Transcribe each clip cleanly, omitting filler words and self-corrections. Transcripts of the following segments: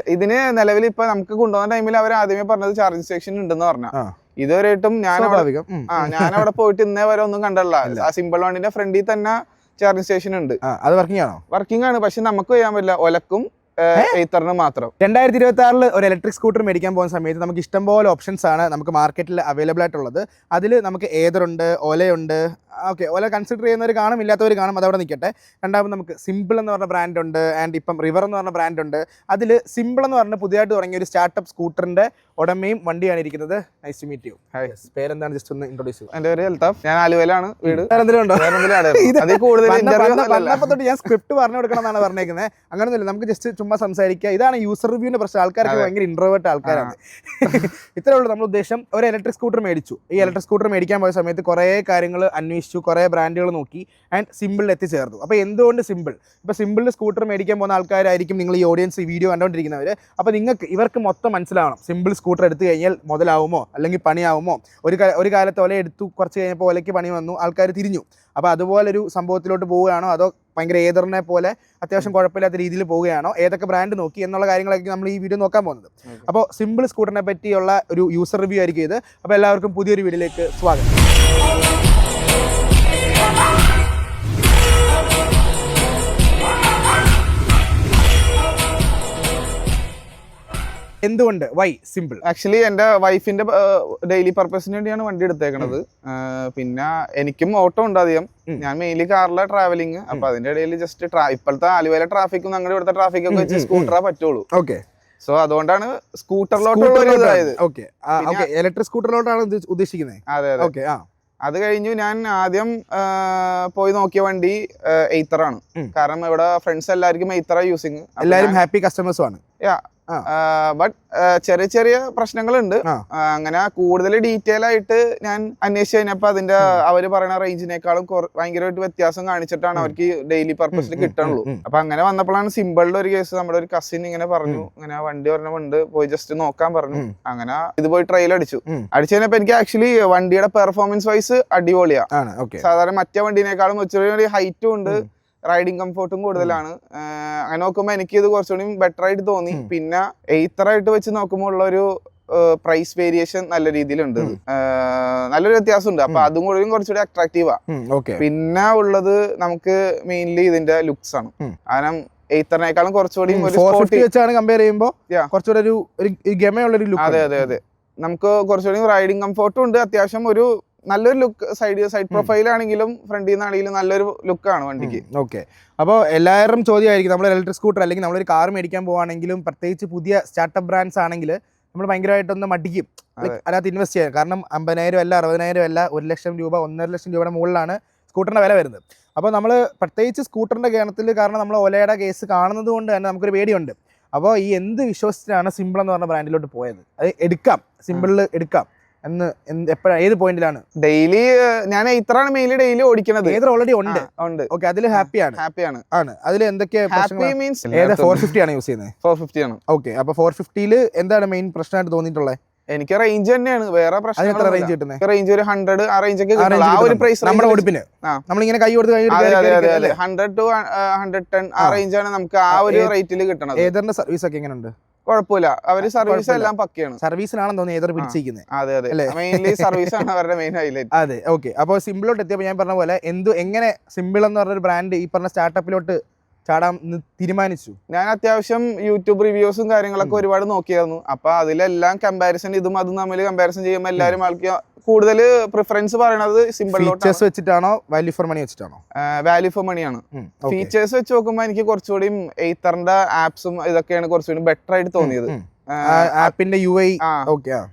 ഇതിന് നിലവിൽ ഇപ്പൊ നമുക്ക് കൊണ്ടുപോകുന്ന ടൈമിൽ അവർ ആദ്യമേ പറഞ്ഞത് ചാർജിങ് സ്റ്റേഷൻ ഉണ്ടെന്ന് പറഞ്ഞ. ഇതുവരെയായിട്ടും ഞാൻ അവിടെ പോയിട്ട് ഇന്നേ വരെ ഒന്നും കണ്ടല്ല. ആ സിമ്പിൾ വണ്ടിന്റെ ഫ്രണ്ടിൽ തന്നെ ചാർജിങ് സ്റ്റേഷൻ ഉണ്ട്. അത് വർക്കിംഗ് ആണോ? വർക്കിംഗ് ആണ്, പക്ഷെ നമുക്ക് ചെയ്യാൻ പറ്റില്ല. ഒലക്കും എയ്ത്തറിന് മാത്രം. 2026 ഒരു ഇലക്ട്രിക് സ്കൂട്ടർ മേടിക്കാൻ പോകുന്ന സമയത്ത് നമുക്ക് ഇഷ്ടംപോലെ ഓപ്ഷൻസ് ആണ് നമുക്ക് മാർക്കറ്റിൽ അവൈലബിൾ ആയിട്ടുള്ളത്. അതിൽ നമുക്ക് ഏതറുണ്ട്, ഓലയുണ്ട്. ഓക്കെ, ഓല കൺസിഡർ ചെയ്യുന്നവർ കാണും, ഇല്ലാത്തവർ കാണും, അതവിടെ നിൽക്കട്ടെ. രണ്ടാമത് നമുക്ക് സിമ്പിൾ എന്ന് പറഞ്ഞ ബ്രാൻഡ് ഉണ്ട്, ആൻഡ് ഇപ്പം റിവർ എന്ന് പറഞ്ഞ ബ്രാൻഡ് ഉണ്ട്. അതിൽ സിമ്പിൾ എന്ന് പറഞ്ഞ പുതിയതായിട്ട് തുടങ്ങിയ ഒരു സ്റ്റാർട്ടപ്പ് സ്കൂട്ടറിന്റെ ഉടമയും വണ്ടിയാണ് ഇരിക്കുന്നത്. Nice to meet you. പേരെന്താണ്? ജസ്റ്റ് ഒന്ന് ഇൻട്രോഡ്യൂസ് ചെയ്യും. എന്റെ പേര് അൽത്താഫ്, ഞാൻ ആലുവയിലാണ് വീട്. തൊട്ട് ഞാൻ സ്ക്രിപ്റ്റ് പറഞ്ഞു കൊടുക്കണം എന്നാണ് പറഞ്ഞേക്കുന്നത്. അങ്ങനെയൊന്നുമില്ല, നമുക്ക് ജസ്റ്റ് ചുമ്മാ സംസാരിക്കുക. ഇതാണ് യൂസർ റിവ്യൂവിന്റെ പ്രശ്നം. ആൾക്കാർക്ക് ഭയങ്കര ഇൻട്രോവേർട്ട് ആൾക്കാരാണ്. ഇത്രേ ഉള്ളൂ നമ്മുടെ ഉദ്ദേശം. ഒരു ഇലക്ട്രിക് സ്കൂട്ടർ മേടിച്ചു. ഈ ഇലക്ട്രിക് സ്കൂട്ടർ മേടിക്കാൻ പോയ സമയത്ത് കുറേ കാര്യങ്ങൾ അന്വേഷിച്ചു, കുറേ ബ്രാൻഡുകൾ നോക്കി, ആൻഡ് സിമ്പിളിൽ എത്തിച്ചേർന്നു. അപ്പോൾ എന്തുകൊണ്ട് സിമ്പിൾ? ഇപ്പോൾ സിമ്പിളിൽ സ്കൂട്ടർ മേടിക്കാൻ പോകുന്ന ആൾക്കാരായിരിക്കും നിങ്ങൾ ഈ ഓഡിയൻസ്, ഈ വീഡിയോ കണ്ടുകൊണ്ടിരിക്കുന്നവർ. അപ്പോൾ ഇവർക്ക് മൊത്തം മനസ്സിലാവണം, സിമ്പിൾ സ്കൂട്ടർ എടുത്തു കഴിഞ്ഞാൽ മുതലാവുമോ അല്ലെങ്കിൽ പണിയാവുമോ. ഒരു കാലത്ത് ഓല എടുത്തു, കുറച്ച് കഴിഞ്ഞപ്പോൾ ഓലയ്ക്ക് പണി വന്നു, ആൾക്കാർ തിരിഞ്ഞു. അപ്പോൾ അതുപോലൊരു സംഭവത്തിലോട്ട് പോവുകയാണോ, അതോ ഭയങ്കര ഏതറിനെ പോലെ അത്യാവശ്യം കുഴപ്പമില്ലാത്ത രീതിയിൽ പോവുകയാണോ, ഏതൊക്കെ ബ്രാൻഡ് നോക്കി എന്നുള്ള കാര്യങ്ങളൊക്കെ നമ്മൾ ഈ വീഡിയോ നോക്കാൻ പോകുന്നത്. അപ്പോൾ സിമ്പിൾ സ്കൂട്ടറിനെ പറ്റിയുള്ള ഒരു യൂസർ റിവ്യൂ ആയിരിക്കും ഇത്. അപ്പോൾ എല്ലാവർക്കും പുതിയൊരു വീഡിയോയിലേക്ക് സ്വാഗതം. എന്തുകൊണ്ട്? Y simple? ആക്ച്വലി എന്റെ വൈഫിന്റെ ഡെയിലി പർപ്പസിന് വേണ്ടിയാണ് വണ്ടി എടുത്തേക്കണത്. പിന്നെ എനിക്കും ഓട്ടോ ഉണ്ട് അധികം. ഞാൻ മെയിൻലി കാറിലെ ട്രാവലിംഗ്. അപ്പൊ അതിന്റെ ഇടയിൽ ജസ്റ്റ് ഇപ്പോഴത്തെ ആലുവയിലെ ട്രാഫിക്കും ഞങ്ങളുടെ ഇവിടുത്തെ ട്രാഫിക്കൊക്കെ വെച്ച് സ്കൂട്ടറാ പറ്റുള്ളൂ. ഓക്കെ, സോ അതുകൊണ്ടാണ് സ്കൂട്ടറിലോട്ടുള്ളത്. ഇലക്ട്രിക് സ്കൂട്ടറിലോട്ടാണ് ഉദ്ദേശിക്കുന്നത്. അതെ അതെ. ഓക്കെ, അത് കഴിഞ്ഞു ഞാൻ ആദ്യം പോയി നോക്കിയ വണ്ടി എയ്ത്തറാണ്. കാരണം ഇവിടെ ഫ്രണ്ട്സ് എല്ലാവർക്കും എയ്ത്തറ യൂസിങ്, എല്ലാവരും ഹാപ്പി കസ്റ്റമേഴ്സും ആണ്. ബട്ട് ചെറിയ ചെറിയ പ്രശ്നങ്ങളുണ്ട്. അങ്ങനെ കൂടുതൽ ഡീറ്റെയിൽ ആയിട്ട് ഞാൻ അന്വേഷിച്ച് കഴിഞ്ഞപ്പോ അതിന്റെ അവര് പറയുന്ന റേഞ്ചിനേക്കാളും ഭയങ്കരമായിട്ട് വ്യത്യാസം കാണിച്ചിട്ടാണ് അവർക്ക് ഡെയിലി പർപ്പസിൽ കിട്ടുള്ളൂ. അപ്പൊ അങ്ങനെ വന്നപ്പോഴാണ് സിമ്പിളിന്റെ ഒരു കേസ്. നമ്മുടെ ഒരു കസിൻ ഇങ്ങനെ പറഞ്ഞു, ഇങ്ങനെ വണ്ടി പറഞ്ഞുകൊണ്ട് പോയി ജസ്റ്റ് നോക്കാൻ പറഞ്ഞു. അങ്ങനെ ഇത് പോയി ട്രയൽ അടിച്ചു കഴിഞ്ഞപ്പോ എനിക്ക് ആക്ച്വലി വണ്ടിയുടെ പെർഫോമൻസ് വൈസ് അടിപൊളിയാണ്. സാധാരണ മറ്റേ വണ്ടിനേക്കാളും ഇച്ചിരി ഹൈറ്റും ഉണ്ട്, റൈഡിങ് കംഫോർട്ടും കൂടുതലാണ്. അങ്ങനെ നോക്കുമ്പോൾ എനിക്ക് ഇത് കുറച്ചുകൂടി ബെറ്റർ ആയിട്ട് തോന്നി. പിന്നെ എയ്ത്തറായിട്ട് വെച്ച് നോക്കുമ്പോൾ ഉള്ള ഒരു പ്രൈസ് വേരിയേഷൻ നല്ല രീതിയിലുണ്ട്, നല്ലൊരു വ്യത്യാസമുണ്ട്. അപ്പൊ അതും കൂടി കുറച്ചുകൂടി അട്രാക്റ്റീവാ. പിന്നെ ഉള്ളത് നമുക്ക് മെയിൻലി ഇതിന്റെ ലുക്സ് ആണ്. കാരണം എയ്ത്തറിനേക്കാളും കുറച്ചുകൂടി കമ്പയർ ചെയ്യുമ്പോൾ കുറച്ചുകൂടി ഒരു ഗമയുള്ള ലുക്ക്. അതെ അതെ അതെ. നമുക്ക് കുറച്ചുകൂടി റൈഡിങ് കംഫോർട്ടും ഉണ്ട്, അത്യാവശ്യം ഒരു നല്ലൊരു ലുക്ക്. സൈഡ് പ്രൊഫൈൽ ആണെങ്കിലും ഫ്രണ്ടിൽ നിന്നാണെങ്കിലും നല്ലൊരു ലുക്കാണ് വണ്ടിക്ക്. ഓക്കെ, അപ്പോൾ എല്ലാവരും ചോദ്യമായിരിക്കും, നമ്മൾ ഇലക്ട്രിക് സ്കൂട്ടർ അല്ലെങ്കിൽ നമ്മളൊരു കാർ മേടിക്കാൻ പോവാണെങ്കിലും പ്രത്യേകിച്ച് പുതിയ സ്റ്റാർട്ടപ്പ് ബ്രാൻഡ്സ് ആണെങ്കിൽ നമ്മൾ ഭയങ്കരമായിട്ടൊന്ന് മടിക്കും അതിനകത്ത് ഇൻവെസ്റ്റ് ചെയ്യാൻ. കാരണം 50,000 അല്ല, 60,000 അല്ല, 1 ലക്ഷം രൂപ, 1.5 ലക്ഷം രൂപയുടെ മുകളിലാണ് സ്കൂട്ടറിൻ്റെ വില വരുന്നത്. അപ്പോൾ നമ്മൾ പ്രത്യേകിച്ച് സ്കൂട്ടറിൻ്റെ ഗണത്തിൽ, കാരണം നമ്മൾ ഓലയുടെ കേസ് കാണുന്നത് കൊണ്ട് തന്നെ നമുക്കൊരു പേടിയുണ്ട്. അപ്പോൾ ഈ എന്ത് വിശ്വസിച്ചിട്ടാണ് സിമ്പിൾ എന്ന് പറഞ്ഞ ബ്രാൻഡിലോട്ട് പോയത്? അത് എടുക്കാം, സിമ്പിളിൽ എടുക്കാം എന്ന് എപ്പോഴാണ്, ഏത് പോയിന്റിലാണ്? ഡെയിലി ഞാൻ ഇത്രയാണ് മെയിൻലി ഡെയിലി ഓടിക്കുന്നത്. ഏതർ ഓൾറെഡി ഉണ്ട്. ഓക്കെ, അതിൽ ഹാപ്പിയാണ്. അതിൽ എന്തൊക്കെ? 450 ആണ് യൂസ് ചെയ്യുന്നത്. 450 ആണ്. ഓക്കെ, അപ്പൊ 450 എന്താണ് മെയിൻ പ്രശ്നമായിട്ട് തോന്നിയിട്ടുള്ളത്? എനിക്ക് റേഞ്ച് തന്നെയാണ്, വേറെ പ്രശ്നം. എത്ര റേഞ്ച് കിട്ടുന്നത്? റേഞ്ച് ഒരു 100 ആ റേഞ്ച് ഒക്കെ നമ്മുടെ ഓടിപ്പിന് നമ്മളിങ്ങനെ കൈ കൊടുത്ത് 100 to 110 ആ റേഞ്ചാണ് നമുക്ക് ആ ഒരു റേറ്റിൽ കിട്ടണത്. ഏതറിന്റെ സർവീസ് ഒക്കെ എങ്ങനെയുണ്ട്? കുഴപ്പമില്ല, അവര് സർവീസ് എല്ലാം പക്കയാണ്. സർവീസിലാണെന്ന് തോന്നുന്നു ഏതർ പിടിച്ചിരിക്കുന്നത്. അതെ അതെ, മെയിൻലി സർവീസ് ആണ് അവരുടെ മെയിൻ ഹൈലൈറ്റ്. അതെ, ഓക്കെ. അപ്പോൾ സിമ്പിളോട്ട് എത്തിയപ്പോൾ ഞാൻ പറഞ്ഞ പോലെ എങ്ങനെ സിമ്പിൾ എന്ന് പറഞ്ഞൊരു ബ്രാൻഡ് ഈ പറഞ്ഞ സ്റ്റാർട്ടപ്പിലോട്ട് ചാടാൻ തീരുമാനിച്ചു? ഞാൻ അത്യാവശ്യം യൂട്യൂബ് റിവ്യൂസും കാര്യങ്ങളൊക്കെ ഒരുപാട് നോക്കിയായിരുന്നു. അപ്പൊ അതിലെല്ലാം കമ്പാരിസൺ, ഇതും അതും തമ്മിൽ കമ്പാരിസൺ ചെയ്യുമ്പോൾ എല്ലാവരും ആൾക്ക് കൂടുതൽ പ്രിഫറൻസ് പറയണത് സിമ്പിളിലോട്ട് വെച്ചിട്ടാണോ വാല്യൂ ഫോർ മണി വെച്ചിട്ടാണോ? വാല്യൂ ഫോർ മണിയാണ്. ഫീച്ചേഴ്സ് വെച്ച് നോക്കുമ്പോൾ എനിക്ക് കുറച്ചുകൂടി എയ്ത്തറിന്റെ ആപ്സും ഇതൊക്കെയാണ് കുറച്ചുകൂടി ബെറ്റർ ആയിട്ട് തോന്നിയത്. ആപ്പിന്റെ UI.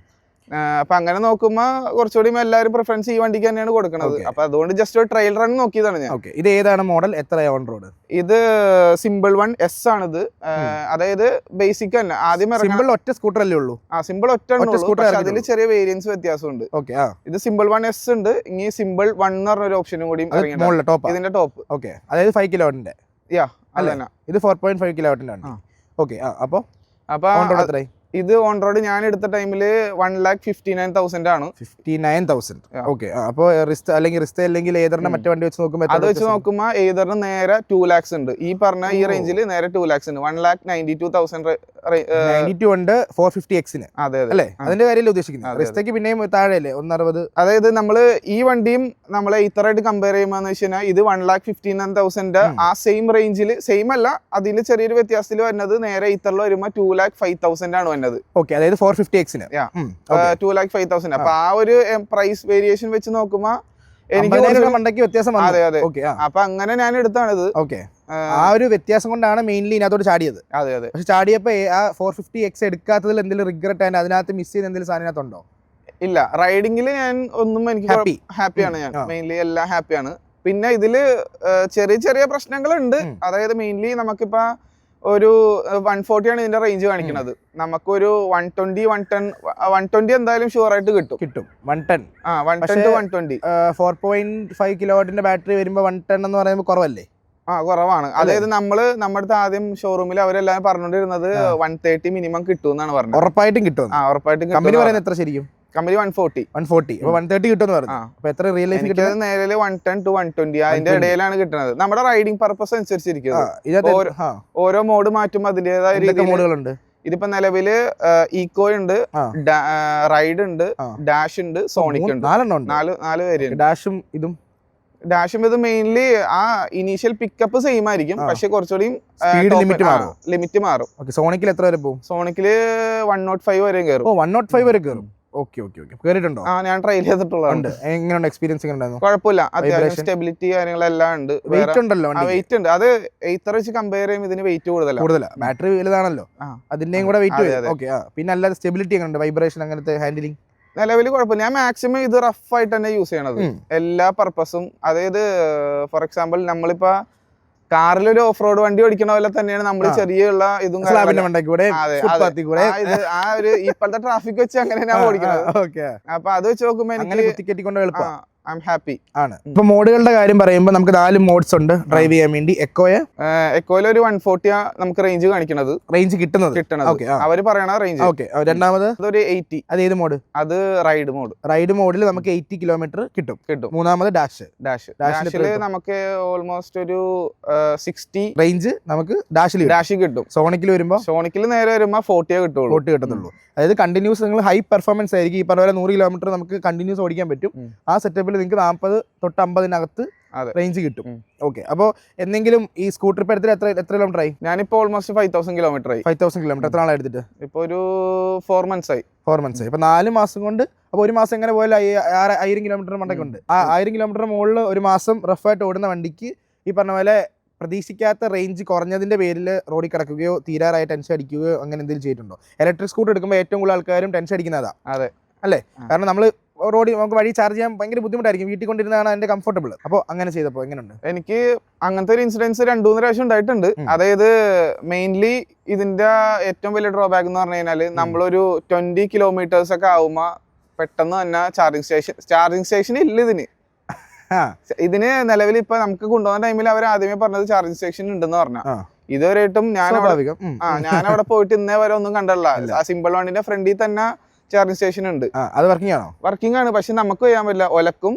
അപ്പൊ അങ്ങനെ നോക്കുമ്പോ കുറച്ചുകൂടി എല്ലാവരും പ്രിഫറൻസ് ഈ വണ്ടിക്ക് തന്നെയാണ് കൊടുക്കുന്നത്. അപ്പൊ അതുകൊണ്ട് ജസ്റ്റ് ഒരു ട്രയൽ റൺ നോക്കിയതാണ് ഞാൻ. ഇത് ഏതാണ് മോഡൽ? എത്ര ഓൺ റോഡ്? ഇത് സിമ്പിൾ 1S ആണിത്. അതായത് ബേസിക് തന്നെ ആദ്യം സിമ്പിൾ ഒറ്റ സ്കൂട്ടർ അല്ലേ ഉള്ളൂ? സിമ്പിൾ ഒറ്റ സ്കൂട്ടർ, അതിൽ ചെറിയ വേരിയൻസ് വ്യത്യാസമുണ്ട്. ഇത് സിമ്പിൾ 1S ഉണ്ട്. ഇനി സിമ്പിൾ 1 എന്ന് പറഞ്ഞൊരു ഓപ്ഷനും കൂടി ഇതിന്റെ ടോപ്പ്. ഓക്കെ, അതായത് 5 കിലോവാട്ടിന്റെ. അത് തന്നെ. ഇത് 4.5 കിലോവാട്ടിന്റെ ആണ്. ഓക്കെ, അപ്പൊ ഇത് ഓൺ റോഡ് ഞാൻ എടുത്ത ടൈമില് 1,59,000 ആണ്. 59,000. ഓക്കെ. അപ്പൊ റിസ്റ്റ് അല്ലെങ്കിൽ റിസ്റ്റ് അല്ലെങ്കിൽ ഏതറിന്റെ മറ്റേ വണ്ടി വെച്ച് നോക്കുമ്പോൾ അത് വെച്ച് നോക്കുമ്പോൾ ഏതറിന് നേരെ 2 lakhs ഉണ്ട്. ഈ പറഞ്ഞ ഈ റേഞ്ചിൽ നേരെ 2 lakhs ഉണ്ട്. 1,92,000 92 ഉണ്ട് 450X. അതെ അല്ലേ? അതിന്റെ കാര്യമല്ലേ ഉദ്ദേശിക്കുന്നത്? റിസ്റ്റയ്ക്ക് പിന്നെയും താഴെയല്ലേ 160. അതായത് നമ്മള് ഈ വണ്ടിയും നമ്മളെ ഇത്തറായിട്ട് കമ്പയർ ചെയ്യുമ്പോൾ വെച്ച് കഴിഞ്ഞാൽ ഇത് 1,59,000 ആ സെയിം റേഞ്ചിൽ സെയിം അല്ല, അതിൽ ചെറിയൊരു വ്യത്യാസത്തിൽ വരുന്നത് നേരെ ഇത്തറിൽ വരുമ്പോൾ 2,05,000 ആണ് വരുന്നത്. ഓക്കെ, അതായത് 450X 2,05,000. അപ്പൊ ആ ഒരു പ്രൈസ് വേരിയേഷൻ വെച്ച് നോക്കുമ്പോ എനിക്ക് മണ്ടയ്ക്ക് വ്യത്യാസം. അതെ അതെ. അപ്പൊ അങ്ങനെ ഞാൻ എടുത്താണിത്. ഓക്കെ, ആ ഒരു വ്യത്യാസം കൊണ്ടാണ് മെയിൻലി ഇതിനകത്തോട് ചാടിയത്. അതെ അതെ. പക്ഷെ ചാടിയപ്പോ ആ 450X എടുക്കാത്തതിൽ എന്തെങ്കിലും റിഗ്രറ്റ് ആൻഡ് അതിനകത്ത് മിസ് ചെയ്ത് എന്തെങ്കിലും സാധനത്തുണ്ടോ? ഇല്ല, റൈഡിങ്ങിൽ ഞാൻ ഒന്നും എനിക്ക് ഹാപ്പിയാണ്. ഞാൻ മെയിൻലി എല്ലാം ഹാപ്പിയാണ്. പിന്നെ ഇതില് ചെറിയ ചെറിയ പ്രശ്നങ്ങളുണ്ട്. അതായത് മെയിൻലി നമുക്കിപ്പോ ഒരു 140 ആണ് ഇതിന്റെ റേഞ്ച് കാണിക്കുന്നത്. നമുക്കൊരു 120 എന്തായാലും ഷുവർ ആയിട്ട് കിട്ടും. 110 to 120. 4.5 കിലോവാട്ടിന്റെ ബാറ്ററി വരുമ്പോ 110 എന്ന് പറയുമ്പോൾ കുറവല്ലേ? കുറവാണ്. അതായത് നമ്മുടെ ആദ്യം ഷോറൂമിൽ അവരെല്ലാം പറഞ്ഞോണ്ടിരുന്നത് 130 മിനിമം കിട്ടും എന്നാണ് പറഞ്ഞത്. ഉറപ്പായിട്ടും കിട്ടും. ഉറപ്പായിട്ടും കമ്പനി പറയുന്നത് എത്ര ശരിക്കും? കമ്പനി 140. അപ്പൊ 130 കിട്ടുമെന്ന് പറഞ്ഞു. അപ്പൊ എത്ര റിയൽ ലൈഫ് കിട്ടുന്നത്? നേരെ 110 to 120 അതിന്റെ ഇടയിലാണ് കിട്ടുന്നത്. നമ്മുടെ റൈഡിംഗ് പർപ്പസ് അനുസരിച്ചിരിക്കും. ഓരോ മോഡ് മാറ്റുമ്പോൾ അതിന്റേതായ മോഡുകളുണ്ട്. ഇതിപ്പോ നിലവില് ഈക്കോ ഉണ്ട്, റൈഡ് ഉണ്ട്, ഡാഷ് ഉണ്ട്, സോണിക് ഉണ്ട്. 4 വേരിയന്റ്. ഡാഷും ഇത് മെയിൻലി ആ ഇനീഷ്യൽ പിക്കപ്പ് സെയിം ആയിരിക്കും, പക്ഷെ കുറച്ചുകൂടി ലിമിറ്റ് മാറും. സോണിക്കിൽ എത്ര വരെ പോകും? സോണിക്കില് 105 വരെ കയറും. 105 വരെ കയറും. ഓക്കെ. കേറിയിട്ടുണ്ടോ? ഞാൻ ട്രൈ ചെയ്തിട്ടുള്ളത്. എങ്ങനെയുണ്ട് എക്സ്പീരിയൻസ്? കുഴപ്പമില്ല, അത്യാവശ്യം സ്റ്റെബിലിറ്റി കാര്യങ്ങളെല്ലാം ഉണ്ട്. വെയിറ്റ് ഉണ്ടല്ലോ? വെയിറ്റ് ഉണ്ട്. അത് എയ്ത്തർ വെച്ച് കമ്പയർ ചെയ്യുമ്പോൾ ഇതിന് വെയിറ്റ് കൂടുതലാണ്. ബാറ്ററി വലുതാണല്ലോ, അതിന്റെയും കൂടെ വെയിറ്റ്. ഓക്കെ. പിന്നെ അല്ലാതെ സ്റ്റെബിലിറ്റി എങ്ങനെയുണ്ട്? വൈബ്രേഷൻ അങ്ങനത്തെ ഹാൻഡിലിംഗ്? നിലവിൽ കുഴപ്പമില്ല. ഞാൻ മാക്സിമം ഇത് റഫ് ആയിട്ട് തന്നെ യൂസ് ചെയ്യണത് എല്ലാ പർപ്പസും. അതായത് ഫോർ എക്സാമ്പിൾ നമ്മളിപ്പോ കാറിലൊരു ഓഫ് റോഡ് വണ്ടി ഓടിക്കണ പോലെ തന്നെയാണ് നമ്മൾ ചെറിയുള്ള ഇതും ആ ഒരു ഇപ്പോഴത്തെ ട്രാഫിക് വെച്ച് അങ്ങനെ ഞാൻ ഓടിക്കുന്നത്. അപ്പൊ അത് വെച്ച് നോക്കുമ്പോ എനിക്ക് ഐ എം ഹാപ്പി ആണ്. ഇപ്പൊ മോഡുകളുടെ കാര്യം പറയുമ്പോൾ നമുക്ക് 4 മോഡ്സ് ഉണ്ട് ഡ്രൈവ് ചെയ്യാൻ വേണ്ടി. എക്കോയിൽ ഒരു 140 നമുക്ക് റേഞ്ച് കാണിക്കുന്നത്, റേഞ്ച് കിട്ടുന്നത് അവര് പറയണ റേഞ്ച്. രണ്ടാമത് ഒരു 80. അത് ഏത് മോഡ്? അത് റൈഡ് മോഡിൽ നമുക്ക് 80 കിലോമീറ്റർ കിട്ടും. മൂന്നാമത് ഡാഷില് നമുക്ക് ഓൾമോസ്റ്റ് ഒരു 60 റേഞ്ച് നമുക്ക് ഡാഷിൽ കിട്ടും. സോണിക്കിൽ നേരെ വരുമ്പോ 40 കിട്ടുള്ളൂ. അതായത് കണ്ടിന്യൂസ് നിങ്ങൾ ഹൈ പെർഫോമൻസ് ആയിരിക്കും. ഈ പറഞ്ഞ പോലെ 100 കിലോമീറ്റർ നമുക്ക് കണ്ടിന്യൂസ് ഓടിക്കാൻ പറ്റും. ആ സെറ്റപ്പിൽ നിങ്ങൾക്ക് 40 തൊട്ട് 50-നകത്ത് റേഞ്ച് കിട്ടും. ഓക്കെ. അപ്പോൾ എന്തെങ്കിലും ഈ സ്കൂട്ടർ ഇപ്പൊ എത്ര കിലോമീറ്റർ ആയി? ഞാനിപ്പോ ഓൾമോസ്റ്റ് 5,000 കിലോമീറ്റർ ആയി. 5,000 കിലോമീറ്റർ എത്ര നാളെ എടുത്തിട്ട്? ഇപ്പൊ ഒരു 4 months ആയി. ഇപ്പൊ 4 മാസം കൊണ്ട്. അപ്പൊ ഒരു മാസം എങ്ങനെ പോയാലും 1000 കിലോമീറ്റർ മണ്ടൊക്കെ ഉണ്ട്. ആ 1000 കിലോമീറ്റർ മുകളിൽ ഒരു മാസം റഫായിട്ട് ഓടുന്ന വണ്ടിക്ക് ഈ പറഞ്ഞ പോലെ പ്രതീക്ഷിക്കാത്ത റേഞ്ച് കുറഞ്ഞതിന്റെ പേരിൽ റോഡിൽ കിടക്കുകയോ തീരാറായി ടെൻഷൻ അടിക്കുകയോ അങ്ങനെ എന്തെങ്കിലും ചെയ്തിട്ടുണ്ടോ? ഇലക്ട്രിക് സ്കൂട്ടർ എടുക്കുമ്പോൾ ഏറ്റവും കൂടുതൽ ആൾക്കാരും ടെൻഷൻ അടിക്കുന്നതാ. അതെ അല്ലേ? കാരണം നമ്മൾ റോഡിൽ നമുക്ക് വഴി ചാർജ് ചെയ്യാൻ ഭയങ്കര ബുദ്ധിമുട്ടായിരിക്കും. വീട്ടിൽ കൊണ്ടിരുന്നതാണ് അതിന്റെ കംഫർട്ടബിൾ. അപ്പോൾ അങ്ങനെ ചെയ്തപ്പോൾ എങ്ങനെയുണ്ട്? എനിക്ക് അങ്ങനത്തെ ഒരു ഇൻസിഡൻസ് 2-3 പ്രാവശ്യം ഉണ്ടായിട്ടുണ്ട്. അതായത് മെയിൻലി ഇതിന്റെ ഏറ്റവും വലിയ ഡ്രോബാക്ക് എന്ന് പറഞ്ഞു കഴിഞ്ഞാൽ നമ്മളൊരു 20 കിലോമീറ്റേഴ്സ് ഒക്കെ ആവുമ്പോ പെട്ടെന്ന് തന്നെ ചാർജിങ് സ്റ്റേഷൻ ഇല്ല ഇതിന് നിലവിൽ ഇപ്പൊ നമുക്ക് കൊണ്ടുപോകുന്ന ടൈമിൽ അവർ ആദ്യമേ പറഞ്ഞത് ചാർജിങ് സ്റ്റേഷൻ ഉണ്ടെന്ന് പറഞ്ഞ. ഇതുവരെയായിട്ടും ഞാനവിടെ പോയിട്ട് ഇന്നേ വരെ ഒന്നും കണ്ടല്ല. ആ സിമ്പിൾ വണ്ടിന്റെ ഫ്രണ്ടിൽ തന്നെ ചാർജിങ് സ്റ്റേഷൻ ഉണ്ട്. അത് വർക്കിംഗ് ആണ്. പക്ഷെ നമുക്ക് ചെയ്യാൻ പറ്റില്ല. ഒലക്കും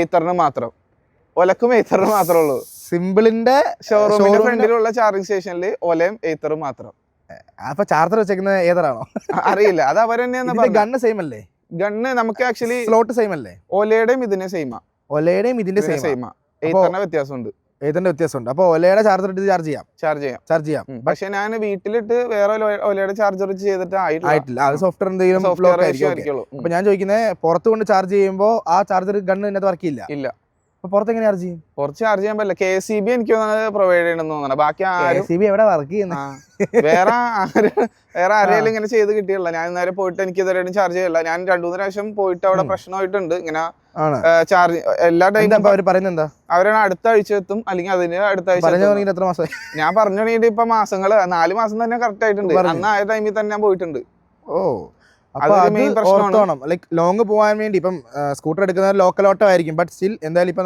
എയ്ത്തറിന് മാത്രമേ ഉള്ളൂ. സിമ്പിളിന്റെ ഷോറൂമിന്റെ ഫ്രണ്ടിലുള്ള ചാർജിങ് സ്റ്റേഷനിൽ ഒലയും എയ്ത്തറും മാത്രം. അപ്പൊ ചാർജർ വെച്ചേക്കുന്നത് ഏതറാണോ അറിയില്ല. അത് അവർ തന്നെയാണ്. ഗണ്ണ് സെയിം അല്ലേ? ഗണ്ണ് നമുക്ക് ആക്ച്വലി സ്ലോട്ട് സെയിം അല്ലേ? ഒലയുടെയും ഇതിന്റെ സെയിമാ. വ്യത്യാസമുണ്ട്. അപ്പൊ ഒലയുടെ ചാർജർ ഇട്ട് ചാർജ് ചെയ്യാം. പക്ഷെ ഞാൻ വീട്ടിലിട്ട് വേറെ ഒലയുടെ ചാർജർ ചെയ്തിട്ട് ആയിട്ടില്ല. അത് സോഫ്റ്റ്വെയർ എന്തെങ്കിലും അപ്പൊ ഞാൻ ചോദിക്കുന്നത്, പുറത്ത് കൊണ്ട് ചാർജ് ചെയ്യുമ്പോ ആ ചാർജർ ഗണ്ണ് ഇതിനകത്ത് വർക്ക് ഇല്ല. അപ്പൊ പുറത്ത് എങ്ങനെ ചാർജ് ചെയ്യും? പുറത്ത് ചാർജ് ചെയ്യാൻ പറ്റില്ല. KCB എനിക്ക് പ്രൊവൈഡ് ചെയ്യണമെന്ന് തോന്നണം. ബാക്കി KCB എവിടെ വർക്ക് ചെയ്യുന്നത്? വേറെ ആരെയും ഇങ്ങനെ ചെയ്ത് കിട്ടിയില്ല. ഞാൻ നേരെ പോയിട്ട് എനിക്ക് ഇതുവരെയും ചാർജ് ചെയ്യില്ല. ഞാൻ 2-3 പ്രാവശ്യം പോയിട്ട് അവിടെ പ്രശ്നമായിട്ടുണ്ട്. ഇങ്ങനെ ചാർജ് എല്ലാ ടൈമും അവരാണ് അടുത്ത ആഴ്ച എത്തും, അല്ലെങ്കിൽ അതിന് അടുത്ത ആഴ്ച. എത്ര മാസം? ഞാൻ പറഞ്ഞു തുടങ്ങിയിട്ട് ഇപ്പൊ മാസങ്ങള് 4 മാസം തന്നെ കറക്റ്റ് ആയിട്ടുണ്ട്. അന്ന് ആ ടൈമിൽ തന്നെ ഞാൻ പോയിട്ടുണ്ട്. ലോങ് പോകാൻ വേണ്ടി ഇപ്പം സ്കൂട്ടർ എടുക്കുന്നത് ലോക്കൽ ഓട്ടോ ആയിരിക്കും. ബട്ട് സ്റ്റിൽ എന്തായാലും ഇപ്പൊ